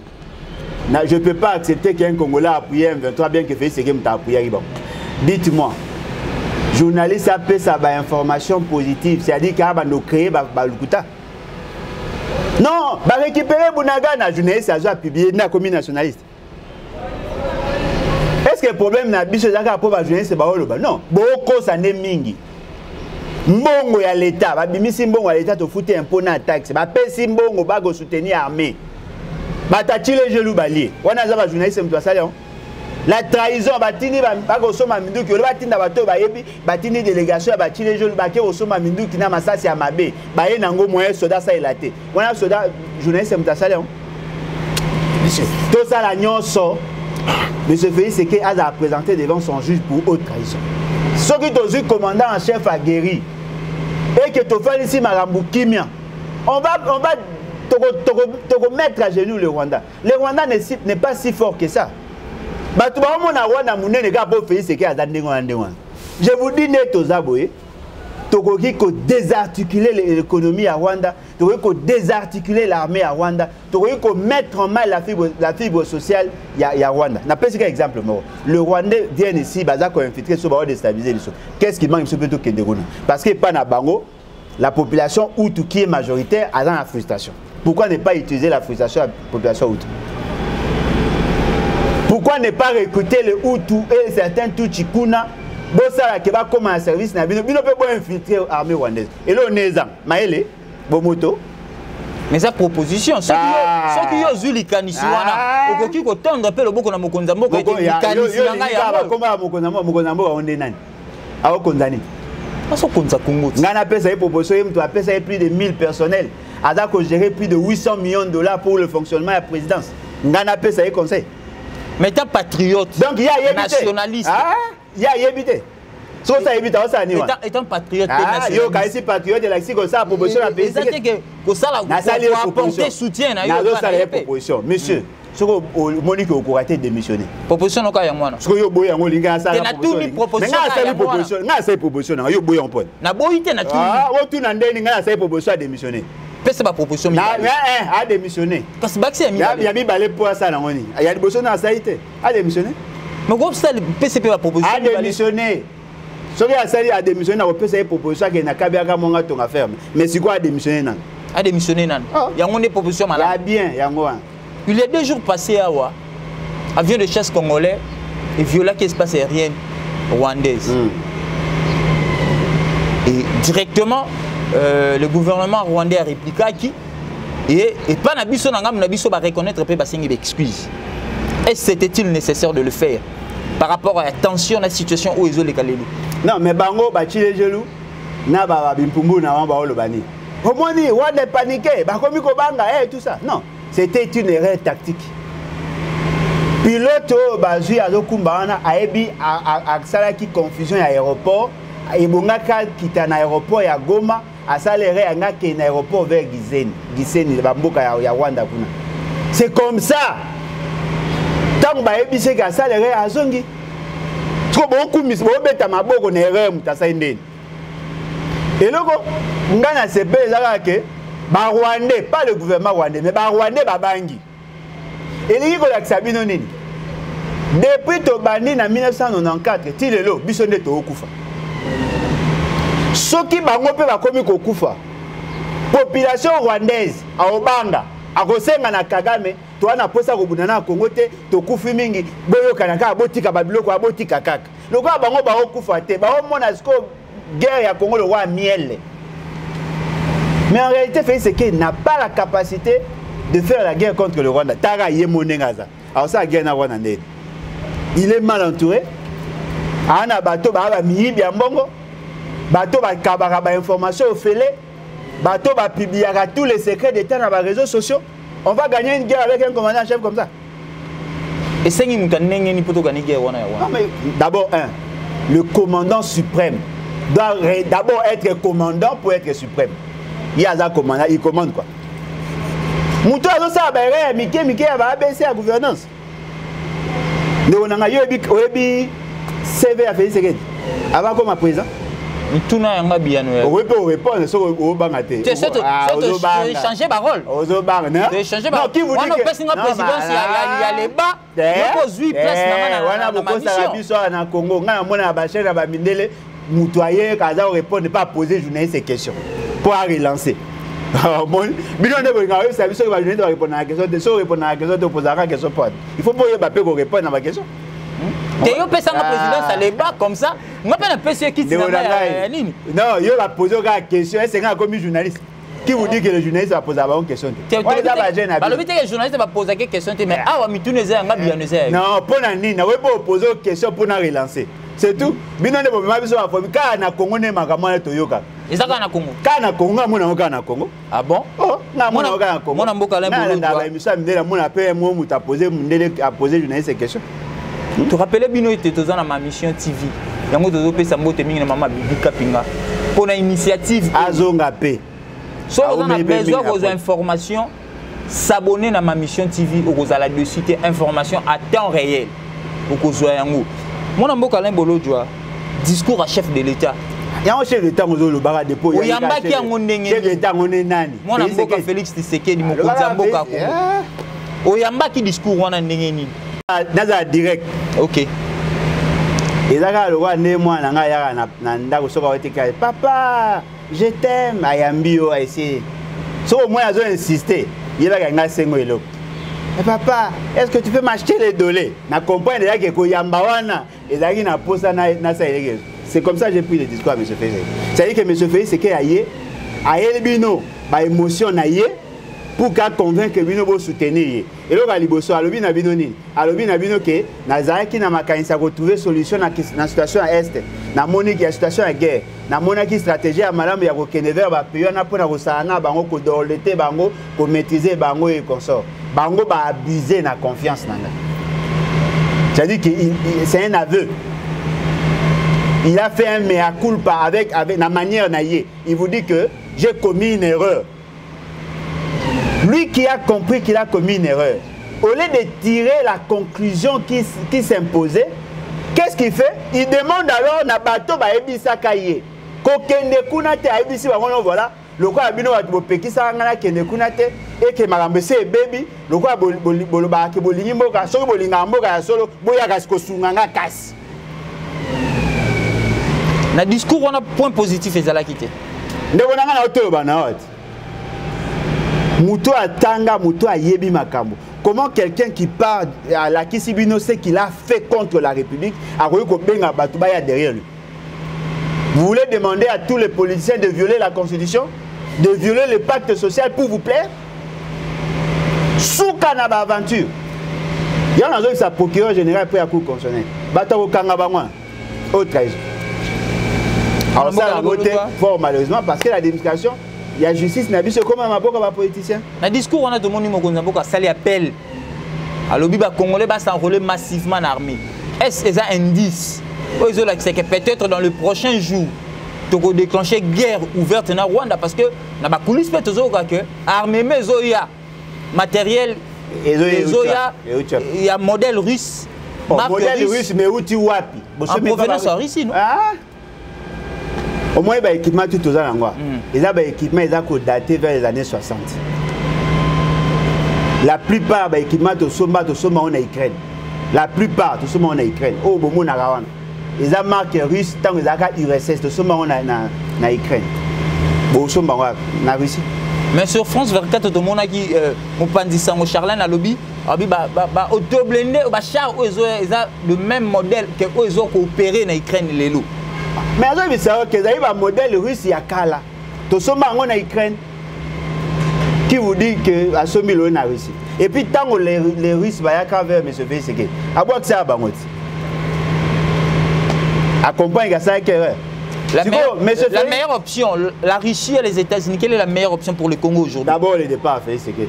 Je ne peux pas accepter qu'un Congolais appuie M23 bien que fait ce qu'il m'a appuyé. Dites-moi, journaliste a fait ça information positive, c'est-à-dire qu'il va nous créer Balukuta. Non, va récupérer Bounaga, la journaliste a publié dans la commune nationaliste. Est-ce que le problème n'a pas été pour la journaliste? Non, beaucoup ça n'est mingi. Mbongo ya l'État, babimisi mbongo ya l'État te foutre un peu na taxe. Ba pesi mbongo ba go soutenir l'armée. Ba tachile gelou balié. Wana za ba journaliste mtu asali on. La trahison batini ba go soma minduki, ba tinda bato ba yebi, batini délégation ba tachile gelou ba ke go soma minduki na masasi ya mabe. Ba ye nango moyen soda sa elate. Wana soda journaliste mtu asali on. Tout ça la nyonso. Monsieur Félix Sekei a présenté devant son juge pour haute trahison. Ce qui est aussi commandant en chef a guéri. Et que tu fais ici Marambu Kimia. On va te mettre à genoux le Rwanda. Le Rwanda n'est pas si fort que ça. Je vous dis net aux abonnés. Tu peux désarticuler l'économie à Rwanda, tu peux désarticuler l'armée à Rwanda, tu peux mettre en mal la fibre sociale à Rwanda. Je vais vous un exemple. Le Rwandais vient ici, il a infiltré, il va déstabiliser les choses. Qu'est-ce qui manque plutôt que de Rwanda? Parce que pas Bango, la population Hutu qui est majoritaire a dans la frustration. Pourquoi ne pas utiliser la frustration de la population Hutu? Pourquoi ne pas recruter les Hutu et certains Tutsikuna? Bon ça qui va comme un service na bino peut pas infiltrer l'armée rwandaise et là on est là maele bomoto mais sa proposition ceux qui ont zuli kanisi wana okoki ko tendre pe loboko na mokonza mboka kanisi nga ya koma mokonza mboka onde nani awo konzani aso konza Congo ngana pesa proposition mtu apesa plus de 1000 personnels ada ko gérer plus de 800 millions de dollars pour le fonctionnement de la présidence ngana pesa conseil mais ta patriote donc il y a nationaliste il y a évité. Si ça évite, ça n'est pas. Étant patriote, il y a patriote, il y a ça proposition à pays. C'est apporter soutien à la proposition. Monsieur, ce que Monique au courant démissionné. Proposition au cas de moi. Ce que vous voyez en ligne, ça. Proposition. C'est proposition. Vous voyez en point. Na boité na tout. Ah, vous tout n'en donnez pas, c'est proposition à démissionner. C'est ma proposition. À démissionner. Parce que c'est il y a mis balai pour ça là. Il y a des propositions à ça à démissionner. Mais comment ça le PCP va proposition à démissionner? Ce qui a sali à démissionner, on peut faire une proposition qui n'a qu'à bien mon ton affaire. Mais c'est quoi à démissionner nan? À démissionner nan. Il y a une proposition malade. Bien, il y a moi. Il y a 2 jours passés à Wa. avion de chasse congolais et viola l'espace aérien rwandaise. Et directement, le gouvernement rwandais a répliqué et pas Nabiso Nangam Nabiso va reconnaître et va excuses. Est-ce c'était-il nécessaire de le faire par rapport à la tension, la situation où ils ont les Kalelu? Non, mais Bango, Bachile Gelou, Naba Bimpumbu, Nawamba Olobani. Comment dire, on est paniqué, Bakomiko Banga, et tout ça. Non, c'était une erreur tactique. Pilote, Bazu, Azokumbana, Aebi, Aksalaki, confusion à l'aéroport, Ebongaka, qui est un aéroport à Goma, à Saléré, à Naki, un aéroport vers Gizen, Gizen, Bamboka, à Rwanda. C'est comme ça. Tant que c'est que Saléré à Zongi. Beaucoup de gens ont maboko na erreur mutasa indeni. Et là, on a ces pays que ba Rwandais, pas le gouvernement rwandais, mais ba Rwandais babangi. Et les gens qui sabino nini. Depuis to bandi na 1994, tilelo bisonde to okufa. Soki bango pe bakomi ko kufa. Population rwandaise a Obanga, a kosenga na Kagame, to ana posa ko bunana Kongo te to kufi mingi boyo kanaka botika babiloko abotika kaka. Le roi bango ba okufa te, ba mona sko guerre ya Congo le roi miel. Mais en réalité c'est qu'il n'a pas la capacité de faire la guerre contre le Rwanda. Tara yemonengaza. Alors ça guerre na Rwanda ndé. Il est mal entouré. Ana bato ba miyibi ya mbongo. Bato ba kabara ba information au félé. Bato ba publiera tous les secrets d'État dans les réseaux sociaux. On va gagner une guerre avec un commandant en chef comme ça. Et c'est une guerre. D'abord, le commandant suprême doit d'abord être commandant pour être suprême. Il y a un commandant, il commande quoi. Moutou a ça, Mickey va abaisser la gouvernance. Nous on a eu CV à faire ce avant comme à présent. Tout n'a pas bien. On peut répondre sur au bangate. Tu as changé ma rôle. Aux bang, non? Tu as changé ma rôle. Qui vous dit que président il y a les bas. Il pose 8 places dans ma mission. En Congo, on a mon abaché à Bamindele, Moutoyer, Kaza répond pas à poser journaliste ces questions pour relancer. Il faut pas répondre à ma question. Tu as pensé à la présidence à l'ébat comme ça? On a pas ceux qui disent non, il va poser la question. C'est un comme journaliste. Qui vous dit que le journaliste va poser une question? Le journaliste va poser une question, mais ah, on a non, pour la ligne, on va poser une question pour la relancer. C'est tout. Bino ne peut pas besoin de faire na Congo ne makamana toyoka. Ezaka na Congo. Kana Congo mona oka na Congo. Ah bon? Oh, na mona oka na Congo. Mona mboka la mbolo. Na émission ndela mona pe mo muta poser mundele a poser journaliste cette question. Tu rappelles Bino était dans ma mission TV. Yango tozo pesa mbote mingi na mama Bibika Pinga. Pour une initiative azonga pe. So on a besoin vos informations, s'abonner à ma mission TV ou vous allez dessus informations à temps réel. Pour que soit yango. Mon amboka Limbolo Joa, discours à chef de l'État. Il y a un chef de l'État qui a déposé. Il y a un chef de l'État qui mon amboka Félix Tshisekedi Mokonzi amboka Congo. Il y a un discours wana ndengeni. Naza direct. OK. Et là le roi né moi na na ndako soka wetika papa, je t'aime ayambio essayer. So moi azo insister, il va gagner 5 euros. Mais papa, est-ce que tu peux m'acheter les dolés? Na comprendre déjà que Koyambawana et Zaki na posa na ça. C'est comme ça que j'ai pris le discours à M. Félix. C'est-à-dire que M. Félix c'est qu'il aille bino ba émotion na yé pour qu'à convaincre bino bo soutenir. Et là ba liboso alobi na bino ni. Alobi na bino que na Zaki na makanisa ko trouver solution na situation à est. Na monique ya situation à guerre. Na monaki stratégie à malamu ya ko kende vers ba pays na pona ko sana bango ko dolete bango ko maîtriser bango et consort. Bango va abuser la confiance. C'est-à-dire que c'est un aveu. Il a fait un mea culpa avec la manière naïe. Il vous dit que j'ai commis une erreur. Lui qui a compris qu'il a commis une erreur, au lieu de tirer la conclusion qui s'imposait, qu'est-ce qu'il fait? Il demande alors na bateau ba ebisa kaye. Kokende kunate ebisi bango voilà. Le quoi bino wa bopeki sangana kende kunate et que marambe se baby le quoi boloba ke bolingi mboka so bolinga mboka ya solo boya kasiko sunganga kasi na discours on a point positif ezala kité ndeko nanga na otoyo bana wat muto atanga muto ayebi makambo comment quelqu'un qui part à la Kisibino sait qu'il a fait contre la République, a derrière lui. Vous voulez demander à tous les politiciens de violer la Constitution, de violer le pacte social pour vous plaire? Souka na ba aventure. Il y a un sa procureur général pour la Cour constitutionnelle. Batao Kangabangwa. Autre trahison. Alors ça, la beauté, fort malheureusement, parce que la démonstration, il y a justice, n'a pas comment un politicien. Dans le discours, on a demandé à Sali appel à l'objet congolais va s'enrôler massivement en armée. Est-ce que ça indice c'est que peut-être dans le prochain jour, tu vas déclencher guerre ouverte dans Rwanda parce que dans la police peut que armée mais matériel il y a modèle russe. Modèle russe mais où tu wapi? En provenance en Russie, non? Au moins, l'équipement tout aux ans. Les équipements sont datés vers les années 60. La plupart des équipements sont en Ukraine. La plupart sont en Ukraine. Au moment où les marques russes, tant que les URSS sont en Ukraine. Ils sont en Russie. Mais sur France 24, tout le monde a dit que Charlène a lobby. Autoblindé, le même modèle que eux ont coopéré en Ukraine. Mais vous savez que vous avez un modèle russe il y a Kala. Tout ça en Ukraine. Qui vous dit que à ce milieu en Russie. Et puis tant que les Russes vont vers M. Veseke. À quoi que ça va accompagne ça que la meilleure option, la Russie et les États-Unis, quelle est la meilleure option pour le Congo aujourd'hui? D'abord le départ fait ce que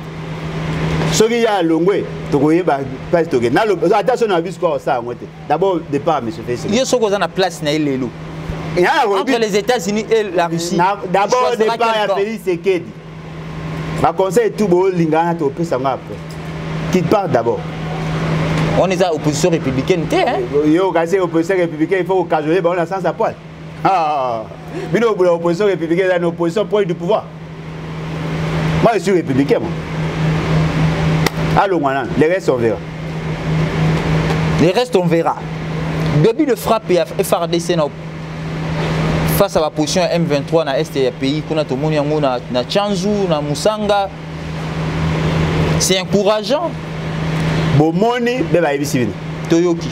ce qui y a longé, tu vois pas ce que attention à biscuit ça d'abord le départ M. Veseke. Il y a ce qu'on a place na lelo. Entre les États-Unis et la Russie. D'abord le départ à Félix Tshisekedi. Ma conseil tout beau lingana to plus après. Qui part d'abord. On est à opposition républicaine, hein? Yo, quand c'est opposition républicaine, il faut occasionner bon la sens à poil. Ah, mais non, l'opposition républicaine, c'est une opposition pour du pouvoir. Moi, je suis républicain, moi. Allons, les restes, on verra. Les restes, on verra. Depuis le frappe et FRDC face à la position M23 dans l'Est du pays, qu'on a tout le monde na Tchanzu, na Musanga, c'est encourageant. Bomoni, beba ibisibine. Toyoki.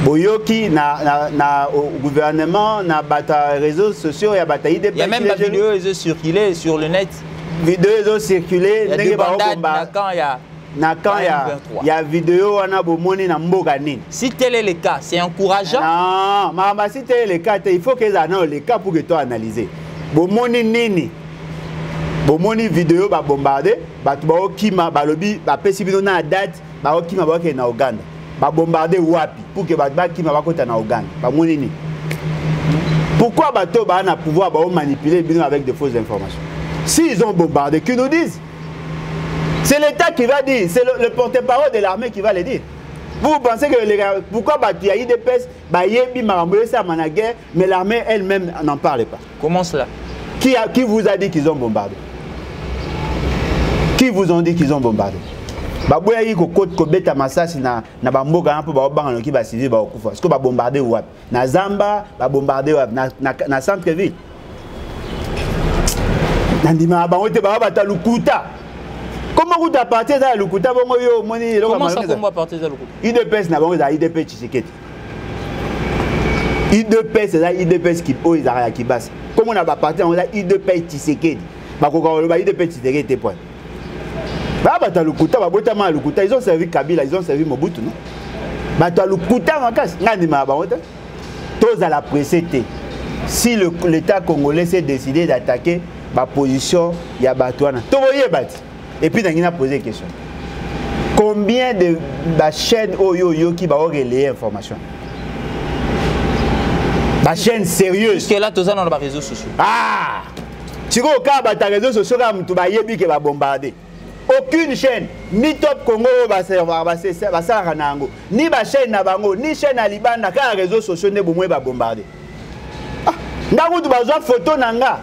Boyoki na gouvernement, na bata réseaux sociaux, il y a bata IDP. Il y a même des vidéos qui ont circulé sur le net. Vidéos qui ont circulé. Il y a des bandades, il y a vidéo on a bomoni na mboka nini. Si tel est le cas, c'est encourageant. Non, mais si tel est le cas, il faut que ça non le cas pour que tu analyses. Bomoni nini. Bomoni vidéo ba bombardé, ba tu ba okima ba lobi ba pesibino na date, ba okima ba ke na Uganda. Ba bombardé wapi pour que ba kima ba kota na Uganda. Ba moni nini. Pourquoi ba to ba na pouvoir ba manipuler bino avec de fausses informations? S'ils ont bombardé, qu'ils nous disent. C'est l'État qui va dire, c'est le porte-parole de l'armée qui va le dire. Vous pensez que pourquoi il y a IDPS, mais l'armée elle-même n'en parle pas. Comment cela? Qui vous a dit qu'ils ont bombardé? Qui vous ont dit qu'ils ont bombardé? Est-ce que bombardé ou na Zamba, bombardé na centre-ville? Comment vous appartenez à Lukuta? Comment ça comment appartenez à Lukuta? IDPS n'a pas IDPS Tshisekedi. IDPS c'est IDPS qui pose à qui basse. Comment on a appartenu à IDPS Tshisekedi? IDPS Tshisekedi était point. Ils ont servi Kabila, ils ont servi Mobutu, non? Tous à la précédente. Si l'État congolais s'est décidé d'attaquer ma position, il y a Batouana. Et puis, il a posé une question. Combien de chaînes Oyo qui va relayer l'information? La chaîne sérieuse. Parce que là, tout ça dans les réseaux sociaux. Ah! Si vous avez des réseaux sociaux, vous va bombarder. Aucune chaîne, ni Top Congo, ni ma chaîne Nabango, ni chaîne Aliban, les réseaux sociaux ne vont pas bombarder. Ah! Vous avez besoin de photos nanga.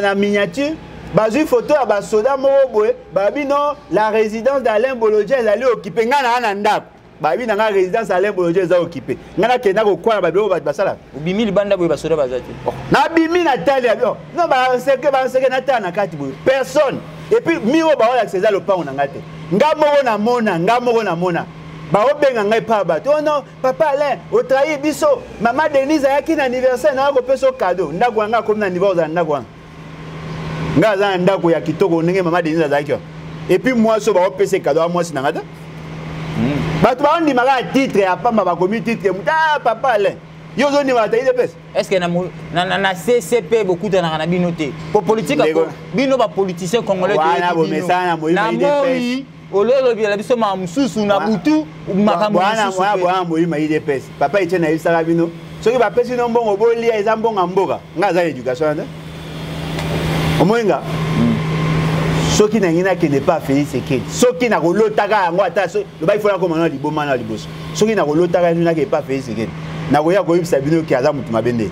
Na miniature. Bazui photo à Basoda Moboé, Babino, la résidence d'Alain Bolodja, elle est occupée. Ngana Nanda, Babi na résidence d'Alain Bolodja est occupée. Ngana Kena quoi, Babio Basala. Ou Bimi Banda Boy Basoda Bazati. Na Bimi Natalia, non, c'est que Natana Katibou. Personne. Et puis miro ba wala César le pa onangate. Ngamoko na mona. Ba obenga ngai pa bato. Oh non, papa Alain, o trahi biso. Maman Denise ayaki na anniversaire na ko peso cadeau. Ndako nga comme na niveau za ndako. Nga za ndako ya kitoko ndenge maman Denise azaki. Et puis moi so ba opese cadeau à moi sinangata. Bato ba on dimaka titre ya pamba ba komi titre muta papa Alain. Yo zo ni ba tayi de pes. Est-ce que na CCP beaucoup de na binoté. Pour politique bino ba politicien congolais wana bo mesana mo na moi ololo bi la biso ma mususu na butu makambo mususu wana mo ima ide pes. Papa ite na isaka bino. Soki ba pesi no mbongo bolia eza mbongo mboka. Nga za éducation nda. Omoinga. Soki na ngina ke ne pas Félix Sekedi. Soki na kolotaka yango ata so le ba il faut la komana liboma na liboso. Soki na kolotaka ngina ke pas Félix Sekedi. Na koya ko yibisa bino ki aza mutu mabende.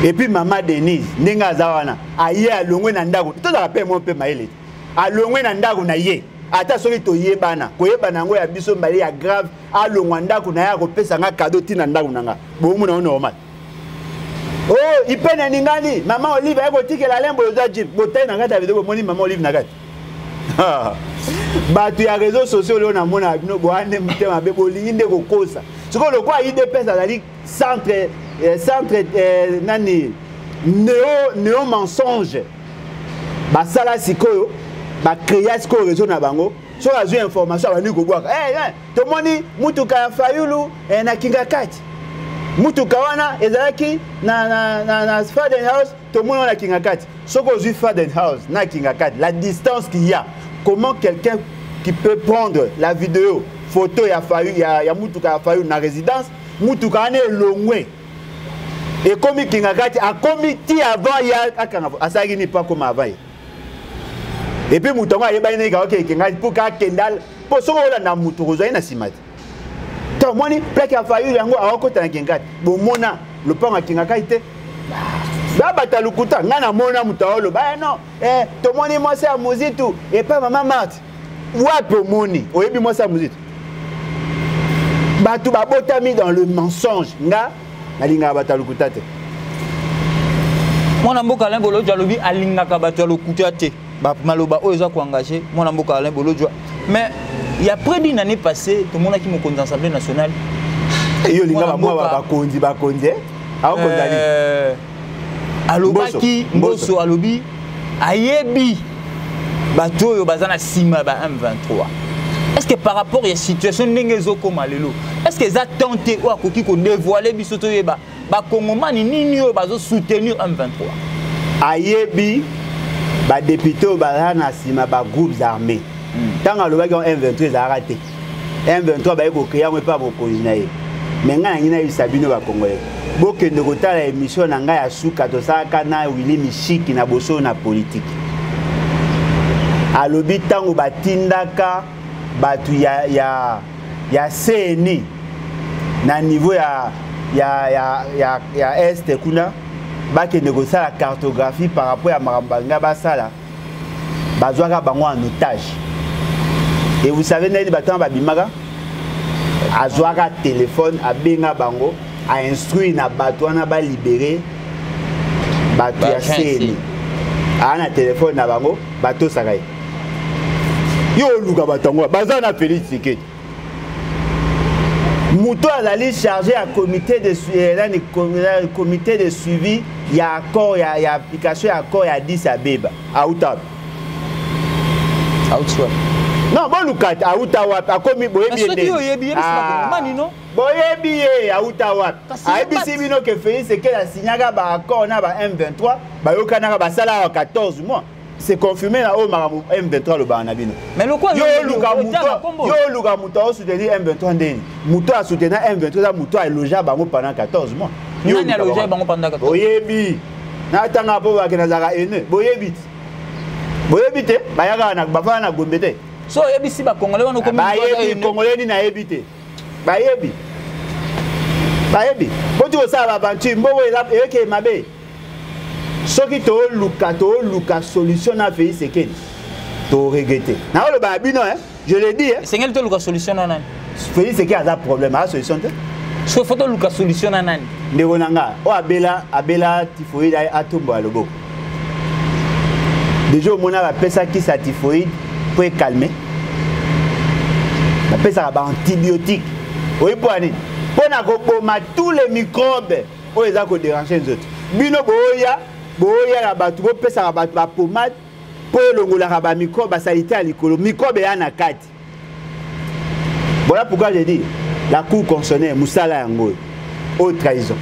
Et puis maman Denise ndenge aza wana aye alongwe na ndako to za pe mo pe maele alongwe na ndako na ye ata soki to yebana koyebana ngo ya biso mbali ya grave alongwa ndako na ya ko pesa nga cadeau tina ndako nanga bomu na normal. Oh ipene ningani maman Olive ayeko tikela lembo yoza jip botai na ngata video moni maman Olive na gati. Batu ya réseaux sociaux leo na mona bino boande mutema be bolingi nde kokosa siko lokwa ide pesa dali centre nani néo mensonge basala sikoyo ba créer sikoyo réseau na bango so azu information abandi kobwaka tomoni mutuka ya Fayulu na Kingakati mutuka wana ezalaki na Faden House tomoni na Kingakati soko ozu Faden House na Kingakati la distance qu'il y a. Comment quelqu'un qui peut prendre la vidéo, photo ya mutuka ya Fayulu na résidence, mutuka ane longwe. Et comme Kingakati a commis avant ya akanga asagi ni pas comme avant. Et puis mutonga yeba ine ka OK Kingakati pour ka kendal pour so ola na mutuko zo ina simati. To moni plaque ya Fayulu yango akota na Kingakati. Bo mona le pont ya Kingakati te. Baba talukuta ngana mona mutaolo ba non to moni moi c'est Muzitu et pas maman Marthe wapi moni oyebi moi c'est Muzitu batu babota mis dans le mensonge nga alinga batalukuta te mwana mboka Alain Bolojwa lobi alingaka batu alukuta te ba maloba oyo za ko engager mwana mboka Alain Bolojwa mais il y a près d'une année passée tout le monde qui me compte dans l'Assemblée nationale yo linga ba moi ba konzi a kondali alobaki mboso alobi ayebi bato yo bazana sima ba M23. Est-ce que par rapport à la situation ndenge comme lelo est-ce que ça tenté ou akoki ko dévoiler biso to yeba ba kongomani nini yo bazo soutenir M23 ayebi ba député bazana sima ba groupes armés tant alobaki M23 za raté M23 ba ko créer mo pas bokonzi na ye mais ngana ngina yisabino ba congolais bokende kotala émission na ngai ya suka tosaka na Willy Mishiki na boso na politique alobi tango batindaka batu ya CNI na niveau ya est kuna bakende kosala cartographie par rapport à marambanga basala bazwaka bango en otage et vous savez nani batanga babimaka azwaka téléphone abenga bango a instruit na bato wana ba libérer bato ya CNI ana téléphone na bango bato sakai yo luka batango baza na Félix Sekedi muto azali chargé à comité de suivi ya accord ya application ya accord ya Addis Abeba Aoutab non bon luka Aoutab akomi boyebi boyebi Aoutab ayebisi bino ke Félix Sekedi asignaka ba accord na ba M23 bayokanaka basala ya 14 mois c'est confirmé na o maramu M23 le bana bino mais le quoi yo luka muto o soutenir M23 ndeni muto a soutenir M23 za muto a loger bango pendant 14 mois nani a loger bango pendant 14 mois boyebi na tanga po ba kena zaka ene boyebi te bayaka na bafana na Gombe te so yebi si ba congolais wana ko bayebi congolais ni na yebi te bayebi boti ko sala bantu mbobo eke mabe soki to luka solution na Félix Sekedi to regretter na le babino je le dis c'est ngel to luka solution na nani Félix Sekedi a problème a solution te so photo luka solution na nani ndeko nanga o abela tifoid atombo aloboko Déjà, on a appelé ça qui satisfoïde pour calmer. On appelle ça antibiotique. Oui, pour aller. Pour tous les microbes, pour les déranger les autres. Bino boya la batu, pour faire ça la pommade, pour le microbe, ça a été à l'école. Microbe est en akati. Voilà pourquoi je dis la cour constitutionnelle, Moussala Yango, haute trahison.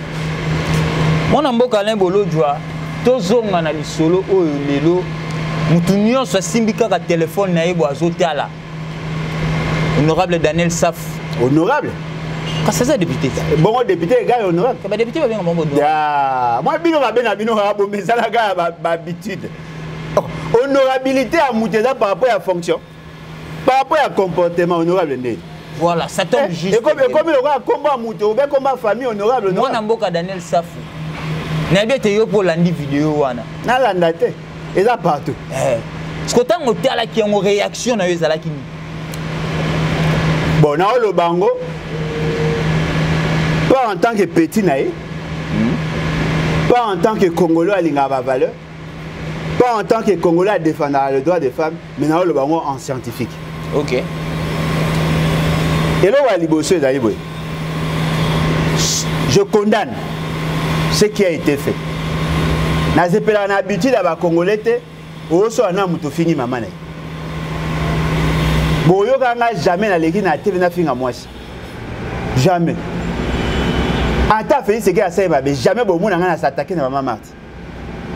Mon amboka Alain Bolodjoa, tozonga na lisolo oyo lelo, mutu nyonso asimbika ka téléphone na yebo azotala. Honorable Daniel Saf. Honorable? Parce que c'est député. Bon député, gars honorable. Que député va bien bon bon. Ya, moi bino va bien bino va bon mais ça la gars habitude. Honorabilité à Mouteza par rapport à la fonction. Par rapport à comportement honorable né. Voilà, ça tombe juste. Et comme le gars combat Mouto, bien comme ma famille honorable. Moi namboka Daniel Safu. Na bien te yo pour landi vidéo wana. Na landa te. Et ça partout. Ce que tant que la qui en réaction na yo zala ki. Bon, na le bango. Pas en tant que petit naï. Pas en tant que Congolais à l'ingaba valeur. Pas en tant que Congolais à défendre le droit des femmes, mais na le bango en scientifique. OK. Et là, je condamne ce qui a été fait. Je n'ai pas l'habitude à la Congolais, je fini maman. Jamais na leki na TV na finga mwasi. Jamais. Ata fait ce qui a fait jamais bon monde na s'attaquer na maman Marthe.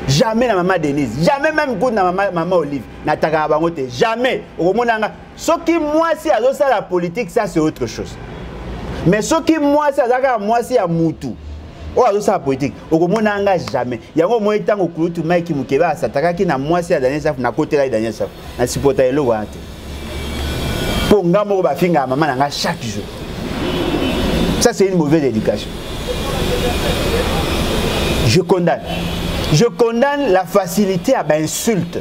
Jamais na maman Denise, jamais même good na maman Olive, na taka bango te. Jamais. Au monde nga ce qui mwasi azo ça la politique ça c'est autre chose. Mais ce qui mwasi azaka mwasi ya mutu. O azo ça la politique. Au monde nga jamais. Yango mo etango kulutu Mike Mukeba s'attaquer ki na mwasi ya Daniel Saf na côté là Daniel Saf. Na supporter elo wa te. Pour ngamo ba finga maman nga chaque jour. Ça c'est une mauvaise éducation. Je condamne. Je condamne la facilité à l'insulte.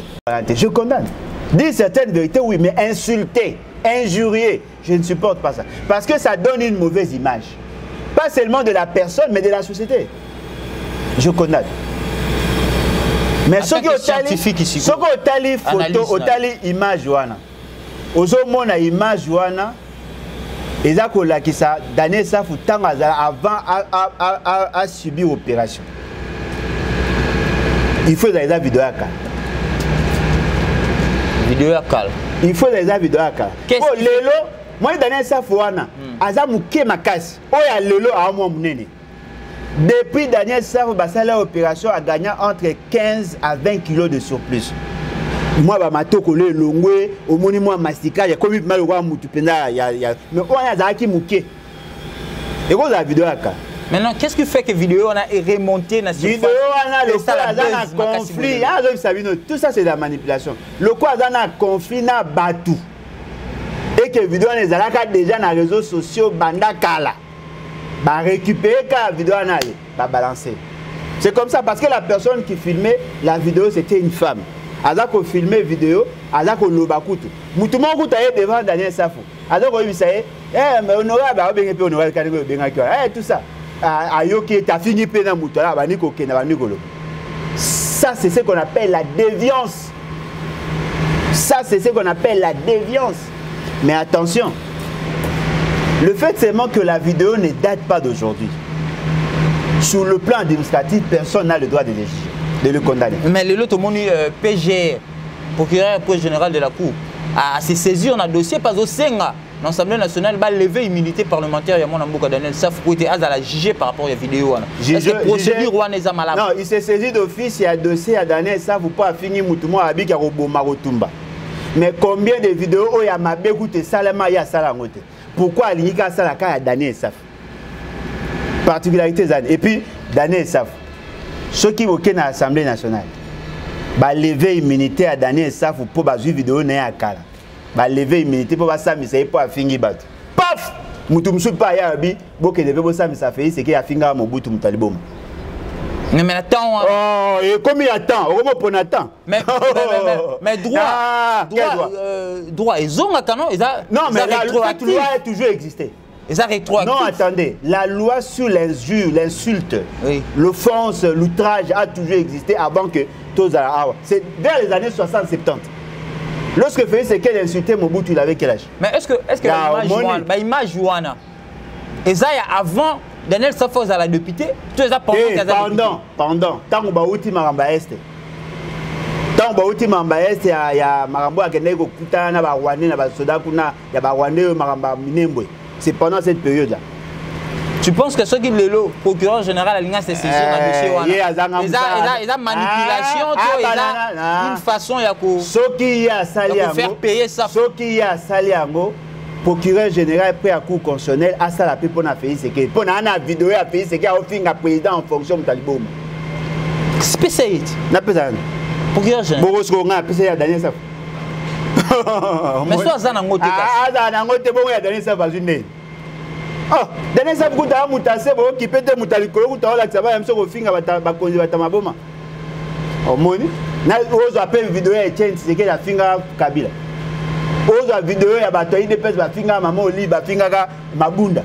Je condamne. Dire certaines vérités, oui, mais insulter, injurier, je ne supporte pas ça. Parce que ça donne une mauvaise image. Pas seulement de la personne, mais de la société. Je condamne. Mais ce qui est au photo, au tali image, au moins image, et ça qui ça Daniel Saf avant à subir l'opération. Il faut des vidéos à calme. Vidéo à calme. Il faut des vidéos à calme. Oh lelo, moi Daniel Saf wana, azamuke makasi. Oh ya lelo a moi munene. Depuis Daniel Saf basala opération a gagné entre 15 à 20 kilos de surplus. Moi ba matoko le longwe, au moni moi mastika, ya komi mal wa mutu penda ya mais on a zaki muke. Et quoi la vidéo à calme. Maintenant, qu'est-ce qui fait que vidéo on a remonté dans cette vidéo on a le conflit, tout ça c'est de la manipulation. Le quoi on a conflit na batu. Et que vidéo on a déjà dans les réseaux sociaux banda kala. Ba récupérer ka vidéo on a ba balancer. C'est comme ça parce que la personne qui filmait la vidéo c'était une femme. Azako filmer vidéo, azako lobakutu. Mutu mo kuta ye devant Daniel Safo. Azako yebisa ye, mais honorable ba benga pe honorable kaniko benga ki. Tout ça. Ayoki ta fini pe na mutu la baniko ke na banikolo. Ça c'est ce qu'on appelle la déviance. Ça c'est ce qu'on appelle la déviance. Mais attention. Le fait seulement que la vidéo ne date pas d'aujourd'hui. Sur le plan administratif, personne n'a le droit de le condamner. Mais le lot au monde PG, procureur général de la Cour, a se saisi on a dossier parce que Senga, l'Assemblée nationale va lever immunité parlementaire. Il y a mon amboka Daniel Saf qui était à la juger par rapport à la vidéo. Est-ce que procédure ou n'est malade? Non, il s'est saisi d'office. Il y a dossier à Daniel Saf pour pas finir moutouma avec Roboma Rotumba. Mais combien de vidéos il y a ma bégoute salama ya salamote? Pourquoi il y a salaka à Daniel Saf? Particularité et puis Daniel Saf. Ceux qui vont à l'Assemblée nationale, bah lever immunité à Daniel Saf pour pas jouer vidéo n'est à Kala. Bah lever immunité pour pas ça mais c'est pas finir battre. Paf! Moutoumsou pas ya bi, boke de bebo ça mais ça fait c'est qu'il a finga Mobutu Mutalibom. Mais attends. Oh, et comme il attend, on va pour Nathan. Mais droit, droit, ils ont un canon, ils ont. Non, mais la loi a toujours existé. Et ça rétroactif. Non, attendez. La loi sur l'injure, l'insulte, oui, l'offense, l'outrage a toujours existé avant que tous à. C'est vers les années 60-70. Lorsque Félix Tshisekedi insultait Mobutu, il avait quel âge? Mais est-ce que l'image Jouana, et ça avant Daniel Safos à la député, tout ça pendant, tant que Baouti Maramba Est. Tant que Baouti Maramba Est, il y a Marambo à Kenego Kuta, na Rwandais, na Soda Kuna, il y a Rwandais Maramba Minembwe. C'est pendant cette période-là. Tu penses que ceux qui le procureur général a ligné ces saisons dans dossier il y a manipulation, une façon de faire payer ça. Ce qui y a Saliango, procureur général prêt à cour constitutionnel, à ça la paix pour faire ce qui est. Pour une vidéo à payer ce qui est au fin président en fonction de Talibom. Spécialiste. N'a pas ça. Procureur général. Borosco a appelé Daniel Saf. Mais soit ça n'a pas été. Ah, n'a pas été bon à Daniel Saf à une. Oh, Daniel Saf kuta mutase bo qui peut te mutalikolo kuta la tsaba yamso ko finga bakonzi batamaboma. Oh moni. Na ozo appel vidéo ya Etienne Tshisekedi la finga Kabila. Ozo vidéo ya bato IDPS ba finga mama Oli ba finga ka Mabunda.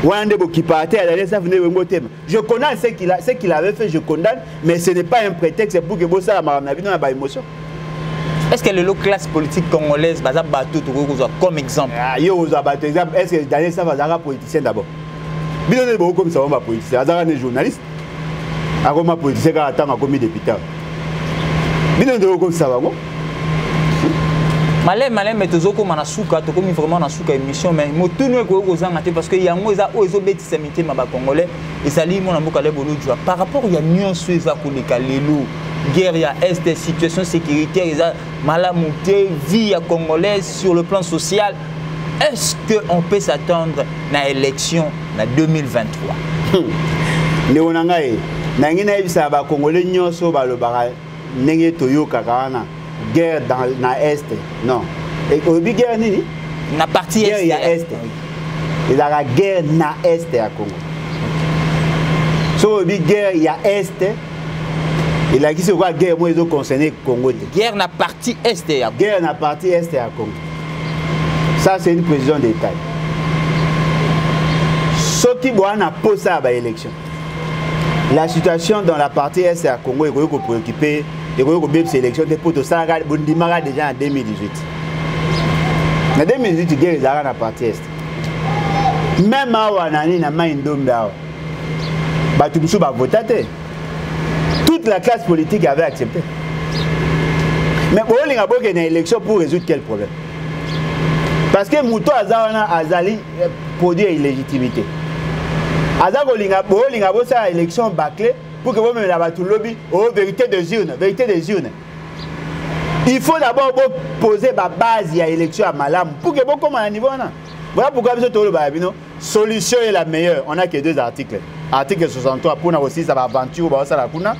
Wande bo qui partait à Daniel Saf ne wengo tema. Je connais ce qu'il avait fait, je condamne, mais ce n'est pas un prétexte pour que bossa la marama na ba émotion. Est-ce que le classe politique congolaise baza bateau comme exemple? Ah, yo oza bateau exemple. Est-ce que Daniel Saf azara politicien d'abord? Bino ne beaucoup comme ça on va politicien, azara ne journaliste. Akoma politicien ka atanga comme député. Bino ne comme ça va bon? Malem mais tozoko manasuka to comme vraiment nasuka émission mais motunu ko kozanga te parce que yango eza ozo betisa mitema ba congolais et sali mon amboka le bolo jwa par rapport ya nyonso eza ko leka lelo guerre ya est situation sécuritaire eza malamuté vie congolaise sur le plan social. Est-ce que on peut s'attendre na élection na 2023? Neonangae nangina ibisa ba congolais nyonso ba lobara ndenge toyoka kana guerre dans la est non et au guerre nini na partie est est et la guerre na est à Congo so au guerre ya est et la qui se quoi guerre moi ils ont concerné Congo guerre na partie est ya guerre na partie est à Congo ça c'est une précision d'état ce qui doit na poser à la élection la situation dans la partie est à Congo est ko préoccuper et qu'on a cette élection pour tout ça déjà en 2018. En 2018, il y a la partie est. Même à Wanani, il y a un voté. Toute la classe politique avait accepté. Mais pour il y a une élection pour résoudre quel problème? Parce que Mouto Azali produit illégitimité. Azali a une élection bâclée. Pour que vous me la tout lobby, vérité des urnes, vérité des urnes. Il faut d'abord poser la base à l'élection à Malam pour que vous comme à niveau là. Voilà pourquoi vous êtes au Babino. Solution est la meilleure. On a que deux articles. Article 63 pour nous aussi ça va aventure ça la kuna.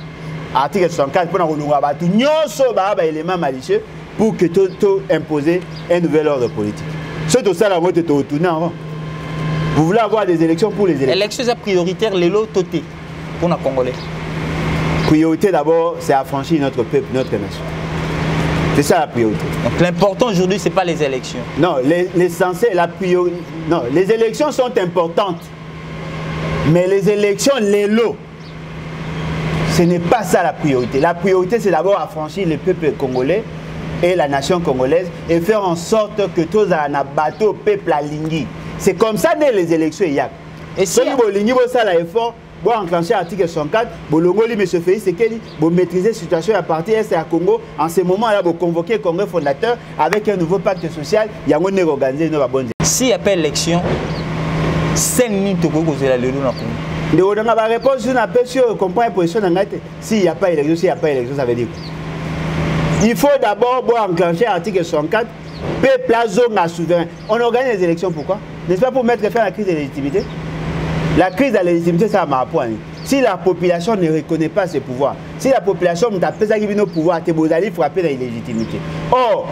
Article 64 pour nous nous abattre nyonso ba élément malicieux pour que tout imposer un nouvel ordre politique. C'est tout ça la vote tout tourner avant. Vous voulez avoir des élections pour les élections. Élections prioritaires les lots totés. Pour les Congolais. Priorité d'abord, c'est affranchir notre peuple, notre nation. C'est ça la priorité. Donc l'important aujourd'hui, ce n'est pas les élections. Non, l'essentiel, la priorité. Non, les élections sont importantes. Mais les élections, les lots, ce n'est pas ça la priorité. La priorité, c'est d'abord affranchir le peuple congolais et la nation congolaise et faire en sorte que tous les bateaux, peuple à Lingui. C'est comme ça dès les élections. Et si vous avez effort, vous enclenchez l'article 64, vous longoli M. Félix Tshisekedi, vous maîtrisez la situation à partir est à Congo. En ce moment-là, vous convoquez le Congrès fondateur avec un nouveau pacte social. Il y a un organisé une bonne. S'il n'y a pas d'élection, 5 minutes pour que vous ayez le Congo. On a la réponse, on a pas sûr, comprendre la position de la s'il n'y a pas d'élection, s'il n'y a pas d'élection, ça veut dire quoi? Il faut d'abord enclencher l'article 64, peuple à zone à souverain. On organise les élections pourquoi? N'est-ce pas pour mettre fin à la crise de légitimité? La crise de la légitimité, ça m'a appris. Si la population ne reconnaît pas ses pouvoirs, si la population n'a pas de pouvoir, vous allez frapper la légitimité. Or,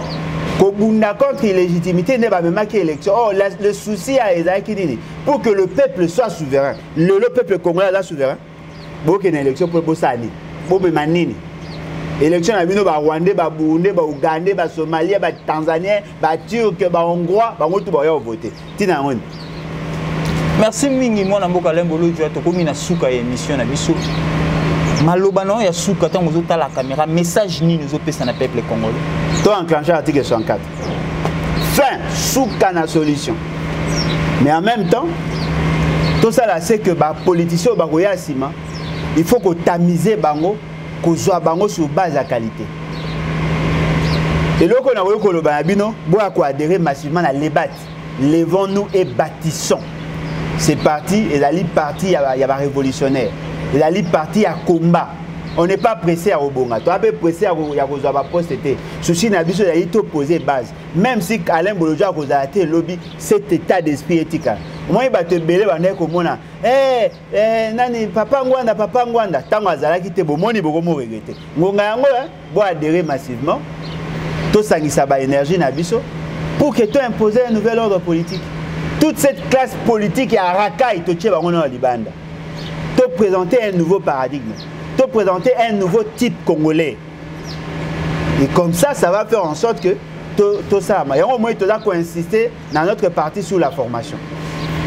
contre l'illégitimité, n'est pas même élection. Or, le souci à Ezaïki, pour que le peuple soit souverain, le peuple congolais soit souverain, il faut qu'il y ait une élection pour Bossani, pour Manini. Élection à Bino, Rwandais, Burundais, Ougandais, Somaliens, Tanzaniens, Turcs, Hongrois, tout va voter. Merci mingi mwana mboka lembolo tu tokomi na suka ya émission na biso. Maloba non ya suka tango zota la caméra message ni nous opesa na peuple congolais. To enclencher l'article 64. Fin suka na solution. Mais en même temps, tout ça là c'est que ba politicien ba roya sima, il faut que tamiser bango, ko zo bango sur base de qualité. Et là qu'on a voulu que le banabino, boa ko adhérer massivement à l'ébat. Levons-nous et bâtissons. C'est parti, et la libre parti, il y a révolutionnaire. Et la libre parti, il y a combat. On n'est pas pressé à Robonga. Tu es pressé à Rozoaba Poste. Souci n'a pas de poser base. Même si Alain Bolojo a posé lobby, cet état d'esprit éthique. Moi, il va te belé, comme on a. Nani, papa Ngwanda. Tant que Zala qui te bon, il va regretter. Ngonga yango, bon adhérer massivement. Tout ça qui s'abat énergie n'a biso pour que tu imposes un nouvel ordre politique. Toute cette classe politique à racaille, tu tiens dans Libanda. Tu présenter un nouveau paradigme. Tu présenter un nouveau type congolais. Et comme ça, ça va faire en sorte que tout ça. Il y a un moment où tu dois insister dans notre parti sur la formation.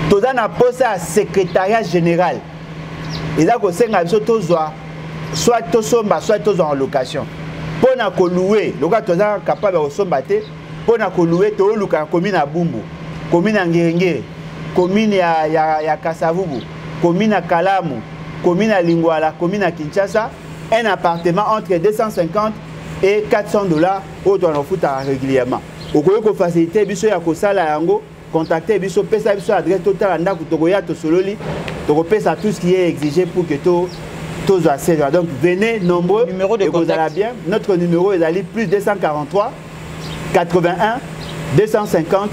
Tu dois poser à secrétariat général. Et là, soit tu sommes, soit tu es en location. Pour louer, le gars tu es capable de sombater. Pour louer, tu es la commune à Bumbu, commune à Ngérengé, commune à Kasavubu, commune à Kalamu, commune à Lingwala, commune à Kinshasa, un appartement entre 250 et 400 $, où tu en fous régulièrement. Au cas où faciliter, biso ya kosala yango, contacter biso, pesa biso adresse totale anda kutogoya to sololi, to repesa tout ce qui est exigé pour que tous accèdent. Donc venez nombreux, numéro de contact. Bien. Notre numéro est allé plus 243 81 250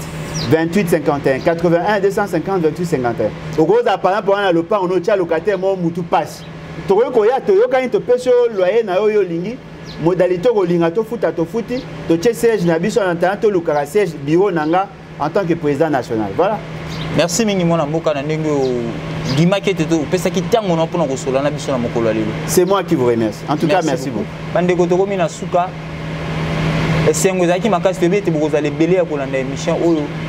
28 51 81 250 28 51. Au gros apparemment pour un lopa on a locataire mon mutu passe. To ko ya to yo quand to peso loyer na yo lingi modalité ko linga to futa to futi to siège na biso en tant to lukara siège bureau nanga en tant que président national. Voilà. Merci mingi mona mboka na ndenge dimakete to pesa ki tango na pona ko sola na biso na mokolo lelo. C'est moi qui vous remercie. En tout cas merci beaucoup. Bande ko to komi na suka. Et si vous avez belé à la émission,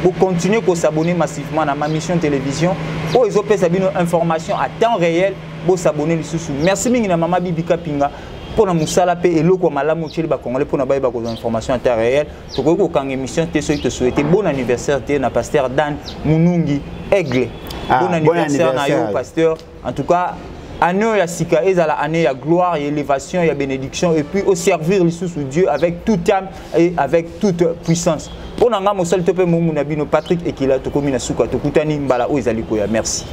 vous continuez à s'abonner massivement à ma mission télévision. Vous avez des informations à temps réel. Vous s'abonner les sous. Merci à Maman Bibika Pinga pour la moussala et l'eau comme la moitié de Congolais pour des informations à temps réel. Pour que vous ayez une émission, te souhaiter bon anniversaire à pasteur Dan Munungi Aigle. Bon anniversaire à pasteur. En tout cas, année ya sika ezala année ya gloire et élévation et bénédiction et puis au servir les sous Dieu avec toute âme et avec toute puissance. Pour nanga mosal tope momu na bino Patrick Ekila to komina suka to kutani mbala o ezali koya. Merci.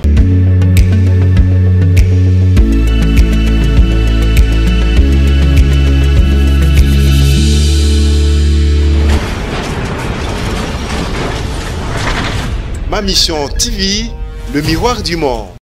Ma mission TV, le miroir du monde.